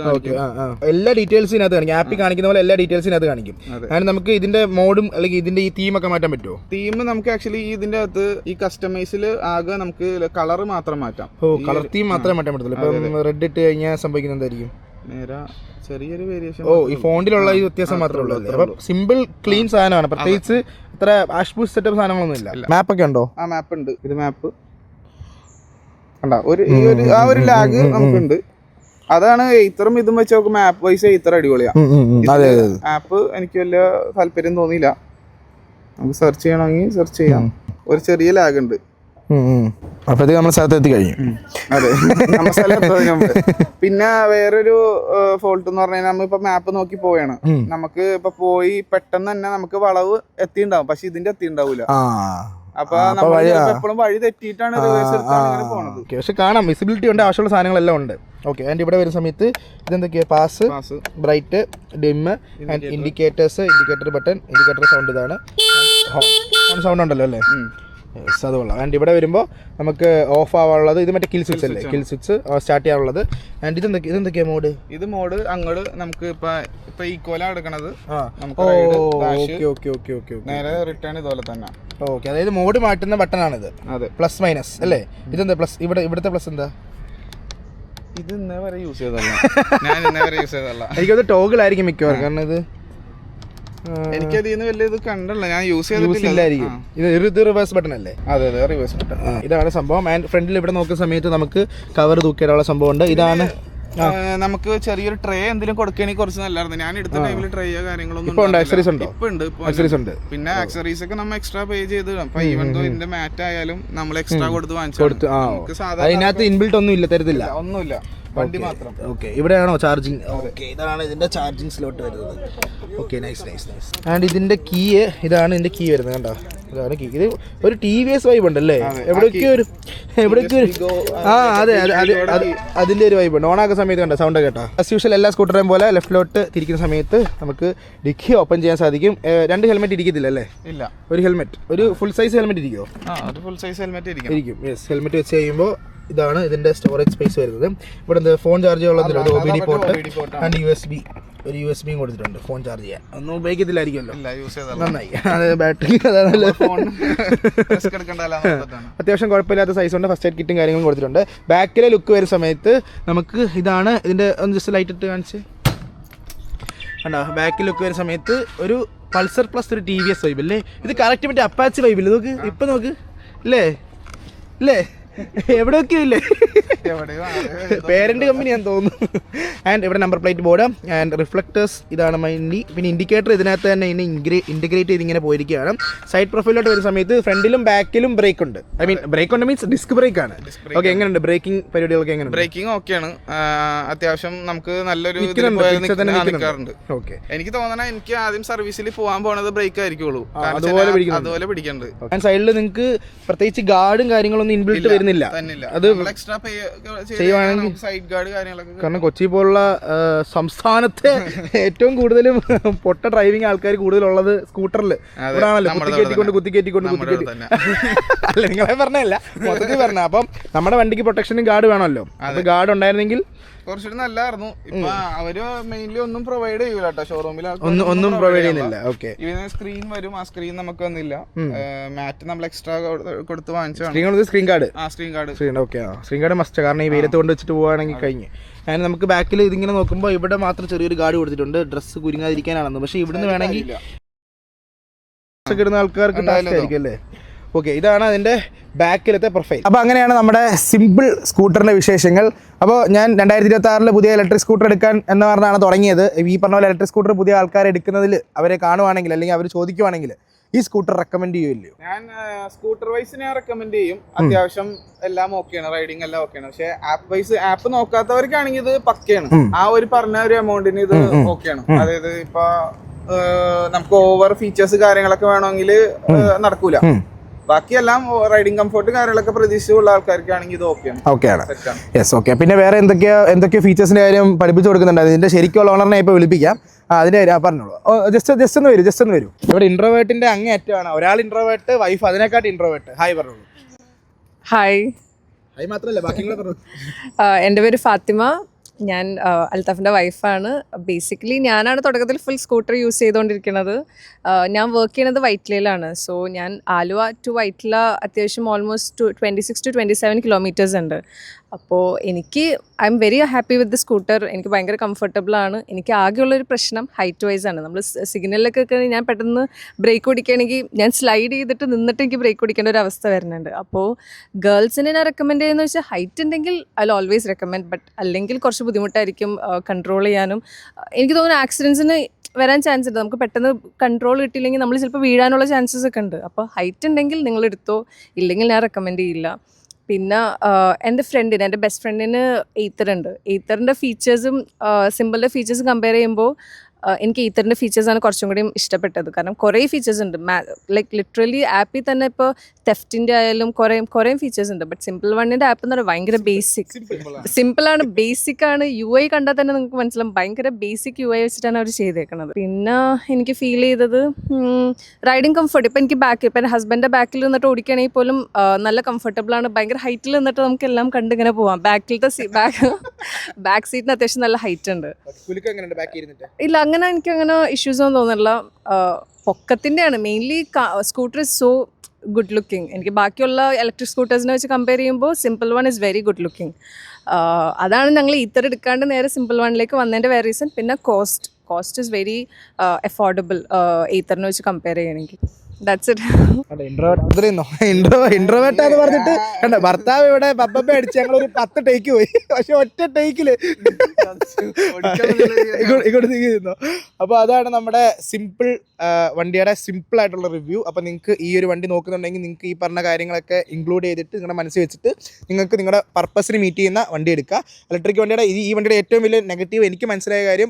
എല്ലാ ഡീറ്റെയിൽസും ഇതിനകത്ത് കാണിക്കും. ആപ്പിൽ കാണിക്കുന്ന പോലെ എല്ലാ ഡീറ്റെയിൽസും ഇതിനകത്ത് കാണിക്കും. കാരണം നമുക്ക് ഇതിന്റെ മോഡും അല്ലെങ്കിൽ ഇതിന്റെ ഈ തീമൊക്കെ മാറ്റാൻ പറ്റുമോ? തീം നമുക്ക് ആക്ച്വലി ഇതിന്റെ അകത്ത് ഈ കസ്റ്റമൈസിൽ ആകെ നമുക്ക് കളർ മാത്രം മാറ്റാം. കളർ തീം മാത്രമേ മാറ്റാൻ പറ്റത്തുള്ളൂ. ഇപ്പം റെഡ് ഇട്ട് കഴിഞ്ഞാൽ സംഭവിക്കുന്നത് എന്തായിരിക്കും? നേരെ ചെറിയൊരു വേരിയേഷൻ. ഈ ഫോണ്ടിലുള്ള ഈ വ്യത്യാസം മാത്രമേ ഉള്ളൂ. അപ്പം സിമ്പിൾ ക്ലീൻ സാധനമാണ്. പ്രത്യേകിച്ച് ഇത്ര ആഷ്പൂസ് സെറ്റപ്പ് സാധനങ്ങളൊന്നും ഇല്ല. മാപ്പൊക്കെ ഉണ്ടോ? മാപ്പ് ഉണ്ട്. ഇത് മാപ്പ് ഒരു ലാഗ് നമുക്കുണ്ട്. അതാണ് ഇത്രയും ഇതും വെച്ച് നോക്കുമ്പോ ആപ്പ് വൈസ് ഇത്ര അടിപൊളിയാ. ആപ്പ് എനിക്ക് വലിയ താല്പര്യം തോന്നിയില്ല. നമുക്ക് സെർച്ച് ചെയ്യണമെങ്കിൽ സെർച്ച് ചെയ്യാം. ഒരു ചെറിയ ലാഗ് ഉണ്ട്. അപ്പോഴത്തേക്ക് നമ്മൾ സ്ഥലത്തെത്തി കഴിഞ്ഞു. അതെ, നമ്മൾ സ്ഥലം. പിന്നെ വേറൊരു ഫോൾട്ട് എന്ന് പറഞ്ഞാൽ നമ്മളിപ്പോ മാപ്പ് നോക്കി പോയാണ്. നമുക്ക് ഇപ്പൊ പോയി പെട്ടെന്ന് തന്നെ നമുക്ക് വളവ് എത്തിണ്ടാവും, പക്ഷെ ഇതിന്റെ എത്തിണ്ടാവൂല. അപ്പൊ എപ്പോഴും വഴി തെറ്റിയിട്ടാണ് റിവേഴ്സ് എടുത്താണ് ഇങ്ങനെ പോണത്. പക്ഷെ കാണാം, വിസിബിലിറ്റി ഉണ്ട്, ആവശ്യമുള്ള സാധനങ്ങളെല്ലാം ഉണ്ട്. ഓക്കെ, ആൻഡ് ഇവിടെ വരുന്ന സമയത്ത് ഇതെന്തൊക്കെയാ? Pass, bright, dim, and indicators, indicator button, indicator sound. ഇതാണ് ഹോൺ സൗണ്ട് ഉണ്ടല്ലോ അല്ലേ? അത് കൊള്ളാം. ആൻഡ് ഇവിടെ വരുമ്പോൾ നമുക്ക് ഓഫ് ആവാനുള്ളത് ഇത് മറ്റേ കിൽ സ്വിച്ച് അല്ലേ? കിൽ സ്വിച്ച് സ്റ്റാർട്ട് ചെയ്യാനുള്ളത്. ആൻഡ് ഇതെന്തൊക്കെയാ മോഡ്? ഇത് മോഡ് അങ്ങോട്ട് നമുക്ക് ഇപ്പൊ ഈക്വലാ എടുക്കണത്. നേരെ റിട്ടേൺ ഇതുപോലെ തന്നെ. ഓക്കെ, അതായത് മോഡ് മാറ്റുന്ന ബട്ടണാണിത്. അതെ, പ്ലസ് മൈനസ് അല്ലേ? ഇതെന്താ പ്ലസ്? ഇവിടുത്തെ പ്ലസ് എന്താ? ഇത് ഇന്നേ വരെ യൂസ് ചെയ്തല്ല. ഞാൻ ഇന്നേ വരെ യൂസ് ചെയ്തല്ല. എനിക്കത് ടോഗിൾ ആയിരിക്കും മിക്കവാറും. കാരണം ഇത് എനിക്കതിന്ന് വലിയ ഇത് കണ്ടല്ല, ഞാൻ യൂസ് ചെയ്തിട്ടില്ലായിരിക്കും. ഇത് റിവേഴ്സ് ബട്ടൺ അല്ലേ? അതെ, റിവേഴ്സ് ബട്ടൺ. ഇതാണ് സംഭവം. ആൻഡ് ഫ്രണ്ടിൽ ഇവിടെ നോക്കുന്ന സമയത്ത് നമുക്ക് കവർ തൂക്കിയുള്ള സംഭവം ഉണ്ട്. ഇതാണ് നമുക്ക് ചെറിയൊരു ട്രേ എന്തെങ്കിലും കൊടുക്കുകയാണെങ്കിൽ കുറച്ച് നല്ലായിരുന്നു. ഞാൻ എടുത്ത ടൈമിൽ ട്രേയോ കാര്യങ്ങളൊന്നും ഇപ്പൊ ഉണ്ട്. പിന്നെ ആക്സറീസ് ഒക്കെ നമ്മൾ എക്സ്ട്രാ പേ ചെയ്ത് ഈവൻ ദോ ഇതിന്റെ മാറ്റ് ആയാലും നമ്മൾ എക്സ്ട്രാ കൊടുത്ത് വാങ്ങിച്ചു. അതിനകത്ത് ഇൻബിൽട്ട് ഒന്നും ഇല്ല, തരത്തില്ല, ഒന്നുമില്ല, വണ്ടി മാത്രം. ഓക്കെ, ഇവിടെയാണോ ചാർജിങ്? ഓക്കെ, ഇതാണ് ഇതിന്റെ ചാർജിങ് സ്ലോട്ട് വരുന്നത്. Okay, nice. ആൻഡ് ഇതിന്റെ കീ, ഇതാണ് ഇതിന്റെ കീ വരുന്നത്. കണ്ടോ, ഇതാണ് കീ. ഇത് ഒരു TVS വൈബ് ഉണ്ടല്ലേ? എവിടെയൊക്കെ ഒരു അതെ, അതിന്റെ ഒരു വൈബ് ഉണ്ട്. ഓണാക്കുന്ന സമയത്ത് കണ്ടോ സൗണ്ട് കേട്ടോ? ആസ് യൂഷ്വൽ എല്ലാ സ്കൂട്ടറേയും പോലെ ലെഫ്റ്റിലോട്ട് തിരിക്കുന്ന സമയത്ത് നമുക്ക് ഡിക്കി ഓപ്പൺ ചെയ്യാൻ സാധിക്കും. 2 ഹെൽമെറ്റ് ഇരിക്കത്തില്ല അല്ലേ? ഇല്ല, ഒരു ഹെൽമെറ്റ്, ഒരു ഫുൾ സൈസ് ഹെൽമെറ്റ് ഇരിക്കുമോ? ഫുൾ സൈസ് ഹെൽമെറ്റ് ഇരിക്കും. യെസ്, ഹെൽമെറ്റ് വെച്ച് കഴിയുമ്പോൾ ഇതാണ് ഇതിന്റെ സ്റ്റോറേജ് സ്പേസ് വരുന്നത്. ഇവിടെ ഫോൺ ചാർജ് ചെയ്യാനുള്ളതില്ല, OBD പോർട്ട് ആൻഡ് ഒരു USB കൊടുത്തിട്ടുണ്ട്. ഫോൺ ചാർജ് ചെയ്യാൻ ഒന്നും ഉപയോഗിക്കത്തില്ലായിരിക്കുമല്ലോ. നന്നായി. അത് ബാറ്ററി അത്യാവശ്യം കുഴപ്പമില്ലാത്ത സൈസ് ഉണ്ട്. ഫസ്റ്റ് എയ്ഡ് കിറ്റും കാര്യങ്ങളും കൊടുത്തിട്ടുണ്ട്. ബാക്കിലെ ലുക്ക് വരുന്ന സമയത്ത് നമുക്ക് ഇതാണ് ഇതിന്റെ ഒന്ന് ജസ്റ്റ് ലൈറ്റ് ഇട്ട് കാണിച്ച് കണ്ടോ? ബാക്കിൽ ലുക്ക് വരുന്ന സമയത്ത് ഒരു പൾസർ പ്ലസ് ഒരു TVS വൈബ് അല്ലേ? ഇത് കറക്റ്റ് മറ്റേ അപ്പാച്ചി വൈബില്ലേ? നോക്ക്, ഇപ്പൊ നോക്ക് ഇല്ലേ? എവിടെയൊക്കെയോ ഇല്ലേ? പേരന്റ് കമ്പനിയാന്ന് തോന്നുന്നു. ആൻഡ് ഇവിടെ number plate board and reflectors ഇതാണ് മൈൻലി. പിന്നെ ഇൻഡിക്കേറ്റർ ഇതിനകത്ത് തന്നെ ഇൻറ്റഗ്രേറ്റ് ചെയ്ത് ഇങ്ങനെ പോയിരിക്കുകയാണ്. സൈഡ് പ്രൊഫൈലോട്ട് വരുന്ന സമയത്ത് ഫ്രണ്ടിലും ബാക്കിലും ബ്രേക്ക് ഉണ്ട്. ഐ മീൻ ബ്രേക്ക് ഉണ്ട് മീൻസ് ഡിസ്ക് ബ്രേക്ക് ആണ്. ഓക്കെ, എങ്ങനെയുണ്ട് ബ്രേക്കിംഗ് പരിപാടികളൊക്കെ? എങ്ങനെയുണ്ട്? ബ്രേക്കിംഗ് ഓക്കെയാണ്. അത്യാവശ്യം നമുക്ക് നല്ലൊരു നിൽക്കാറുണ്ട്. ഓക്കെ, എനിക്ക് തോന്നണ എനിക്ക് ആദ്യം സർവീസിൽ പോകാൻ പോണത് ബ്രേക്ക് ആയിരിക്കുള്ളൂ. അതുപോലെ പിടിക്കണ്ട്. ആൻഡ് സൈഡിൽ നിങ്ങൾക്ക് പ്രത്യേകിച്ച് ഗാർഡും കാര്യങ്ങളൊന്നും ഇൻബിൽട്ട് വരുന്നില്ല. അത് എക്സ്ട്രാ പേ ചെയ്യുവാണെങ്കിൽ സൈഡ് ഗാർഡ് കാര്യങ്ങളൊക്കെ. കാരണം കൊച്ചി പോലുള്ള സംസ്ഥാനത്തെ ഏറ്റവും കൂടുതലും പൊട്ട ഡ്രൈവിംഗ് ആൾക്കാർ കൂടുതലുള്ളത് സ്കൂട്ടറിൽ ഇവിടാണല്ലോ. കുത്തിക്കേറ്റിക്കൊണ്ട് അല്ല, നിങ്ങളെ പറഞ്ഞല്ല, മൊത്തത്തിൽ പറഞ്ഞ. അപ്പം നമ്മുടെ വണ്ടിക്ക് പ്രൊട്ടക്ഷനും ഗാർഡ് വേണമല്ലോ. അപ്പൊ ഗാർഡ് ഉണ്ടായിരുന്നെങ്കിൽ കുറച്ചുകൂടി നല്ലായിരുന്നു. ഇപ്പൊ അവര് മെയിൻലി ഒന്നും പ്രൊവൈഡ് ചെയ്യൂല കേട്ടോ, ഷോറൂമിൽ ഒന്നും പ്രൊവൈഡ് ചെയ്യുന്നില്ല. ഓക്കെ, ഇതിന് സ്ക്രീൻ വരും. ആ സ്ക്രീൻ നമുക്ക് വന്നില്ല. മാറ്റ് നമ്മൾ എക്സ്ട്രാ കൊടുത്ത് വാങ്ങിച്ചാണ്. Screen card. Okay, screen card must. കാരണം ഈ വെയിലത്ത് കൊണ്ട് വെച്ചിട്ട് പോവുകയാണെങ്കിൽ കഴിഞ്ഞ്. അതിന് നമുക്ക് ബാക്കിൽ ഇതിങ്ങനെ നോക്കുമ്പോൾ ഇവിടെ മാത്രം ചെറിയൊരു ഗാർഡ് കൊടുത്തിട്ടുണ്ട്, ഡ്രസ്സ് കുരുങ്ങാതിരിക്കാനാണെന്ന്. പക്ഷെ ഇവിടുന്ന് വേണമെങ്കിൽ ഇടുന്ന ആൾക്കാർക്ക് ടാസ്ക് ആയിരിക്കും അല്ലേ? ഓക്കെ, ഇതാണ് അതിൻ്റെ ബാക്കിലത്തെ പ്രൊഫൈൽ. അപ്പോൾ അങ്ങനെയാണ് നമ്മുടെ സിമ്പിൾ സ്കൂട്ടറിൻ്റെ വിശേഷങ്ങൾ. അപ്പോൾ ഞാൻ 2026 പുതിയ ഇലക്ട്രിക് സ്കൂട്ടർ എടുക്കാൻ എന്ന് പറഞ്ഞാണ് തുടങ്ങിയത്. ഈ പറഞ്ഞ പോലെ ഇലക്ട്രിക് സ്കൂട്ടർ പുതിയ ആൾക്കാർ എടുക്കുന്നതിൽ അവരെ കാണുവാണെങ്കിൽ അല്ലെങ്കിൽ അവർ ചോദിക്കുവാണെങ്കിൽ ഈ സ്കൂട്ടർ റെക്കമെൻഡ് ചെയ്യുമല്ലോ? ഞാൻ സ്കൂട്ടർ വൈസ് ഞാൻ റെക്കമെൻഡ് ചെയ്യും. അത്യാവശ്യം എല്ലാം ഓക്കെയാണ്, റൈഡിങ് എല്ലാം ഓക്കെയാണ്. പക്ഷെ ആപ്പ് നോക്കാത്തവർക്കാണെങ്കിൽ ഇത് പക്കയാണ്. ആ ഒരു പറഞ്ഞ ഒരു എമൗണ്ടിന് ഇത് ഓക്കെയാണ്. അതായത് ഇപ്പൊ നമുക്ക് ഓവർ ഫീച്ചേഴ്സ് കാര്യങ്ങളൊക്കെ വേണമെങ്കിൽ നടക്കൂല. ബാക്കിയെല്ലാം റൈഡിങ് കംഫോർട്ട് കാര്യങ്ങളൊക്കെ പ്രതീക്ഷിച്ചുള്ള ആൾക്കാർക്കാണെങ്കിൽ ഇത് ഓക്കെയാണ്. Yes, okay. പിന്നെ വേറെ എന്തൊക്കെയോ ഫീച്ചേഴ്സിന്റെ കാര്യം പഠിപ്പിച്ചു കൊടുക്കുന്നുണ്ട്. അതിന്റെ ശരിക്കുള്ള ഓണറിനെ ഇപ്പോൾ വിളിപ്പിക്കാം. അതിന്റെ കാര്യം പറഞ്ഞോളൂ. ജസ്റ്റ് ഒന്ന് വരൂ. ഇവിടെ ഇൻട്രോവേർട്ടിന്റെ അങ്ങേയറ്റമാണ്. ഒരാൾ ഇൻട്രോവേർട്ട്, വൈഫ് അതിനെക്കാട്ടി ഇൻട്രോവേർട്ട്. ഹായ് പറഞ്ഞോളൂ. ഹായ്. ഹായ് മാത്രമല്ല ബാക്കി പറഞ്ഞു. എൻ്റെ പേര് ഫാത്തിമ. ഞാൻ അൽത്താഫിൻ്റെ വൈഫാണ്. ബേസിക്കലി ഞാനാണ് തുടക്കത്തിൽ ഫുൾ സ്കൂട്ടർ യൂസ് ചെയ്തുകൊണ്ടിരിക്കുന്നത്. ഞാൻ വർക്ക് ചെയ്യുന്നത് വൈറ്റ്ലയിലാണ്. സോ ഞാൻ ആലുവ ടു വൈറ്റ്ല അത്യാവശ്യം ഓൾമോസ്റ്റ് 26 to 27 കിലോമീറ്റേഴ്സ് ഉണ്ട്. അപ്പോൾ I am very happy with the scooter. എനിക്ക് ഭയങ്കര കംഫർട്ടബിളാണ്. എനിക്ക് ആകെയുള്ളൊരു പ്രശ്നം ഹൈറ്റ് വൈസ് ആണ്. നമ്മൾ സിഗ്നലിലൊക്കെ ഞാൻ പെട്ടെന്ന് ബ്രേക്ക് ഓടിക്കുകയാണെങ്കിൽ ഞാൻ സ്ലൈഡ് ചെയ്തിട്ട് നിന്നിട്ട് എനിക്ക് ബ്രേക്ക് ഓടിക്കേണ്ട ഒരു അവസ്ഥ വരുന്നുണ്ട്. അപ്പോൾ ഗേൾസിനെ ഞാൻ റെക്കമെൻഡ് ചെയ്യുന്നത് വെച്ചാൽ ഹൈറ്റ് ഉണ്ടെങ്കിൽ I will always recommend. But അല്ലെങ്കിൽ കുറച്ച് ബുദ്ധിമുട്ടായിരിക്കും കൺട്രോൾ ചെയ്യാനും. എനിക്ക് തോന്നുന്നു ആക്സിഡൻസിന് വരാൻ ചാൻസ് ഉണ്ട്. നമുക്ക് പെട്ടെന്ന് കൺട്രോൾ കിട്ടിയില്ലെങ്കിൽ നമ്മൾ ചിലപ്പോൾ വീഴാനുള്ള ചാൻസസ് ഒക്കെ ഉണ്ട്. അപ്പോൾ ഹൈറ്റ് ഉണ്ടെങ്കിൽ നിങ്ങൾ എടുത്തോ, ഇല്ലെങ്കിൽ ഞാൻ റെക്കമെൻഡ് ചെയ്യില്ല. പിന്നെ എൻ്റെ ബെസ്റ്റ് ഫ്രണ്ടിന് എയ്ത്തർ ഉണ്ട്. എയ്ത്തറിൻ്റെ ഫീച്ചേഴ്സും സിമ്പിളിൻ്റെ ഫീച്ചേഴ്സും കമ്പയർ ചെയ്യുമ്പോൾ എനിക്ക് ഈത്തറിൻ്റെ ഫീച്ചേഴ്സാണ് കുറച്ചും കൂടി ഇഷ്ടപ്പെട്ടത്. കാരണം കുറേ ഫീച്ചേഴ്സ് ഉണ്ട്. ലൈക്ക് ലിറ്ററലി ആപ്പിൽ തന്നെ ഇപ്പോൾ തെഫ്റ്റിൻ്റെ ആയാലും കുറേ ഫീച്ചേഴ്സ് ഉണ്ട്. ബട്ട് സിമ്പിൾ വണ്ണിൻ്റെ ആപ്പ് എന്ന് പറഞ്ഞാൽ ഭയങ്കര സിമ്പിളാണ്, ബേസിക്കാണ്. UI കണ്ടാൽ തന്നെ നിങ്ങൾക്ക് മനസ്സിലാവും ഭയങ്കര ബേസിക് UI വെച്ചിട്ടാണ് അവർ ചെയ്തേക്കുന്നത്. പിന്നെ എനിക്ക് ഫീൽ ചെയ്തത് റൈഡിങ് കംഫർട്ട്. ഇപ്പം എൻ്റെ ഹസ്ബൻഡിൻ്റെ ബാക്കിൽ നിന്നിട്ട് ഓടിക്കുകയാണെങ്കിൽ പോലും നല്ല കംഫർട്ടബിളാണ്. ഭയങ്കര ഹൈറ്റിൽ നിന്നിട്ട് നമുക്ക് എല്ലാം കണ്ടിങ്ങനെ പോവാം. ബാക്ക് സീറ്റിന് അത്യാവശ്യം നല്ല ഹൈറ്റ് ഉണ്ട്. ഇല്ല, എനിക്കങ്ങനെ ഇഷ്യൂസ് ഒന്നും തോന്നില്ല. പൊക്കത്തിൻ്റെയാണ് mainly. Scooter is so good looking. എനിക്ക് ബാക്കിയുള്ള ഇലക്ട്രിക് സ്കൂട്ടേഴ്സിനെ വെച്ച് കമ്പയർ ചെയ്യുമ്പോൾ Simple One is very good looking. അതാണ് ഞങ്ങൾ ഈത്തർ എടുക്കാണ്ട് നേരെ സിമ്പിൾ വണ്ണിലേക്ക് വന്നതിൻ്റെ വേറെ റീസൺ. പിന്നെ കോസ്റ്റ് ഇസ് വെരി അഫോർഡബിൾ ഈത്തറിനെ വെച്ച് കമ്പയർ ചെയ്യണമെങ്കിൽ. ഇൻട്രോവേർട്ടാന്ന് പറഞ്ഞിട്ട് കണ്ടോ, ഭർത്താവ് ഇവിടെ പപ്പ അടിച്ച് ഞങ്ങളൊരു 10 ടേക്ക് പോയി. പക്ഷെ ഒറ്റ ടേക്കില് ഇങ്ങോട്ട് നീങ്ങുന്നു. അപ്പോൾ അതാണ് നമ്മുടെ സിമ്പിൾ വണ്ടിയുടെ സിമ്പിൾ ആയിട്ടുള്ള റിവ്യൂ. അപ്പോൾ നിങ്ങൾക്ക് ഈ ഒരു വണ്ടി നോക്കുന്നുണ്ടെങ്കിൽ നിങ്ങൾക്ക് ഈ പറഞ്ഞ കാര്യങ്ങളൊക്കെ ഇൻക്ലൂഡ് ചെയ്തിട്ട് നിങ്ങളുടെ മനസ്സിൽ വെച്ചിട്ട് നിങ്ങൾക്ക് നിങ്ങളുടെ പർപ്പസിന് മീറ്റ് ചെയ്യുന്ന വണ്ടി എടുക്കുക. ഇലക്ട്രിക് വണ്ടിയുടെ ഈ വണ്ടിയുടെ ഏറ്റവും വലിയ നെഗറ്റീവ് എനിക്ക് മനസ്സിലായ കാര്യം,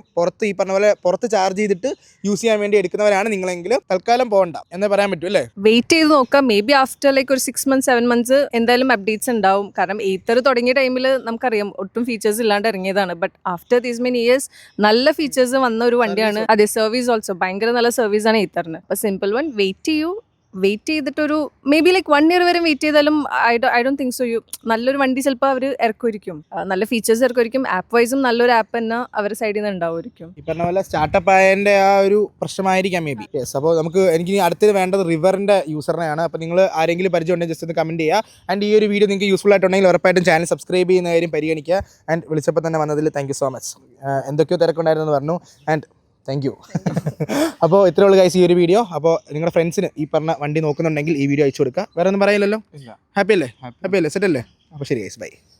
ഈ പറഞ്ഞ പോലെ പുറത്ത് ചാർജ് ചെയ്തിട്ട് യൂസ് ചെയ്യാൻ വേണ്ടി എടുക്കുന്നവരാണ് നിങ്ങളെങ്കിൽ തൽക്കാലം പോകണ്ട എന്ന് പറയാൻ പറ്റും അല്ലേ? വെയിറ്റ് ചെയ്ത് നോക്കാം. മേ ബി ആഫ്റ്റർ ലൈക്ക് ഒരു 6 months 7 months എന്തായാലും അപ്ഡേറ്റ്സ് ഉണ്ടാവും. കാരണം ഈത്തർ തുടങ്ങിയ ടൈമിൽ നമുക്കറിയാം ഒട്ടും ഫീച്ചേഴ്സ് ഇല്ലാണ്ട് ഇറങ്ങിയതാണ്. But after these many years നല്ല ഫീച്ചേഴ്സ് വന്ന ഒരു വണ്ടിയാണ്. അതെ, സർവീസ് ഓൾസോ ഭയങ്കര നല്ല സർവീസാണ് ഈത്തറിന്. അപ്പോൾ സിമ്പിൾ വൺ വെയിറ്റ് ചെയ്തിട്ടൊരു മേ ബി ലൈക്ക് 1 year വരെ വെയിറ്റ് ചെയ്താലും ഐ ഡോണ്ട് തിങ്ക് സോ. നല്ലൊരു വണ്ടി ചിലപ്പോൾ അവർ ഇറക്കുമായിരിക്കും, നല്ല ഫീച്ചേഴ്സ് ഇറക്കുമായിരിക്കും. ആപ്പ് വൈസും നല്ലൊരു ആപ്പ് തന്നെ അവരുടെ സൈഡിൽ നിന്ന് ഉണ്ടാവുമായിരിക്കും. ഈ പറഞ്ഞ പോലെ സ്റ്റാർട്ടപ്പ് ആയതിൻ്റെ ആ ഒരു പ്രശ്നമായിരിക്കാം മേ ബി. യെസ്. അപ്പോൾ എനിക്ക് അടുത്തത് വേണ്ടത് റിവറിൻ്റെ യൂസറിനെയാണ്. അപ്പോൾ നിങ്ങൾ ആരെങ്കിലും പരിചയം ഉണ്ടെങ്കിൽ ജസ്റ്റ് ഒന്ന് കമൻറ്റ് ചെയ്യുക. ആൻഡ് ഈ ഒരു വീഡിയോ നിങ്ങൾക്ക് യൂസ്ഫുൾ ആയിട്ടുണ്ടെങ്കിൽ ഉറപ്പായിട്ടും ചാനൽ സബ്സ്ക്രൈബ് ചെയ്യുന്ന കാര്യം പരിഗണിക്കുക. ആൻഡ് വിളിച്ചപ്പോൾ തന്നെ വന്നതിൽ താങ്ക് യു സോ മച്ച്. എന്തൊക്കെയോ തിരക്കുണ്ടായിരുന്നെന്ന് പറഞ്ഞു. And thank you. അപ്പോൾ ഇത്രേ ഉള്ളൂ ഗൈസ് ഈ ഒരു വീഡിയോ. അപ്പോൾ നിങ്ങളുടെ ഫ്രണ്ട്സിന് ഈ പറഞ്ഞ വണ്ടി നോക്കുന്നുണ്ടെങ്കിൽ ഈ വീഡിയോ അയച്ചു കൊടുക്കുക. വേറെ ഒന്നും പറയില്ലല്ലോ? ഹാപ്പി അല്ലേ? സെറ്റ് അല്ലേ? അപ്പോൾ ശരി ഗൈസ്, ബൈ.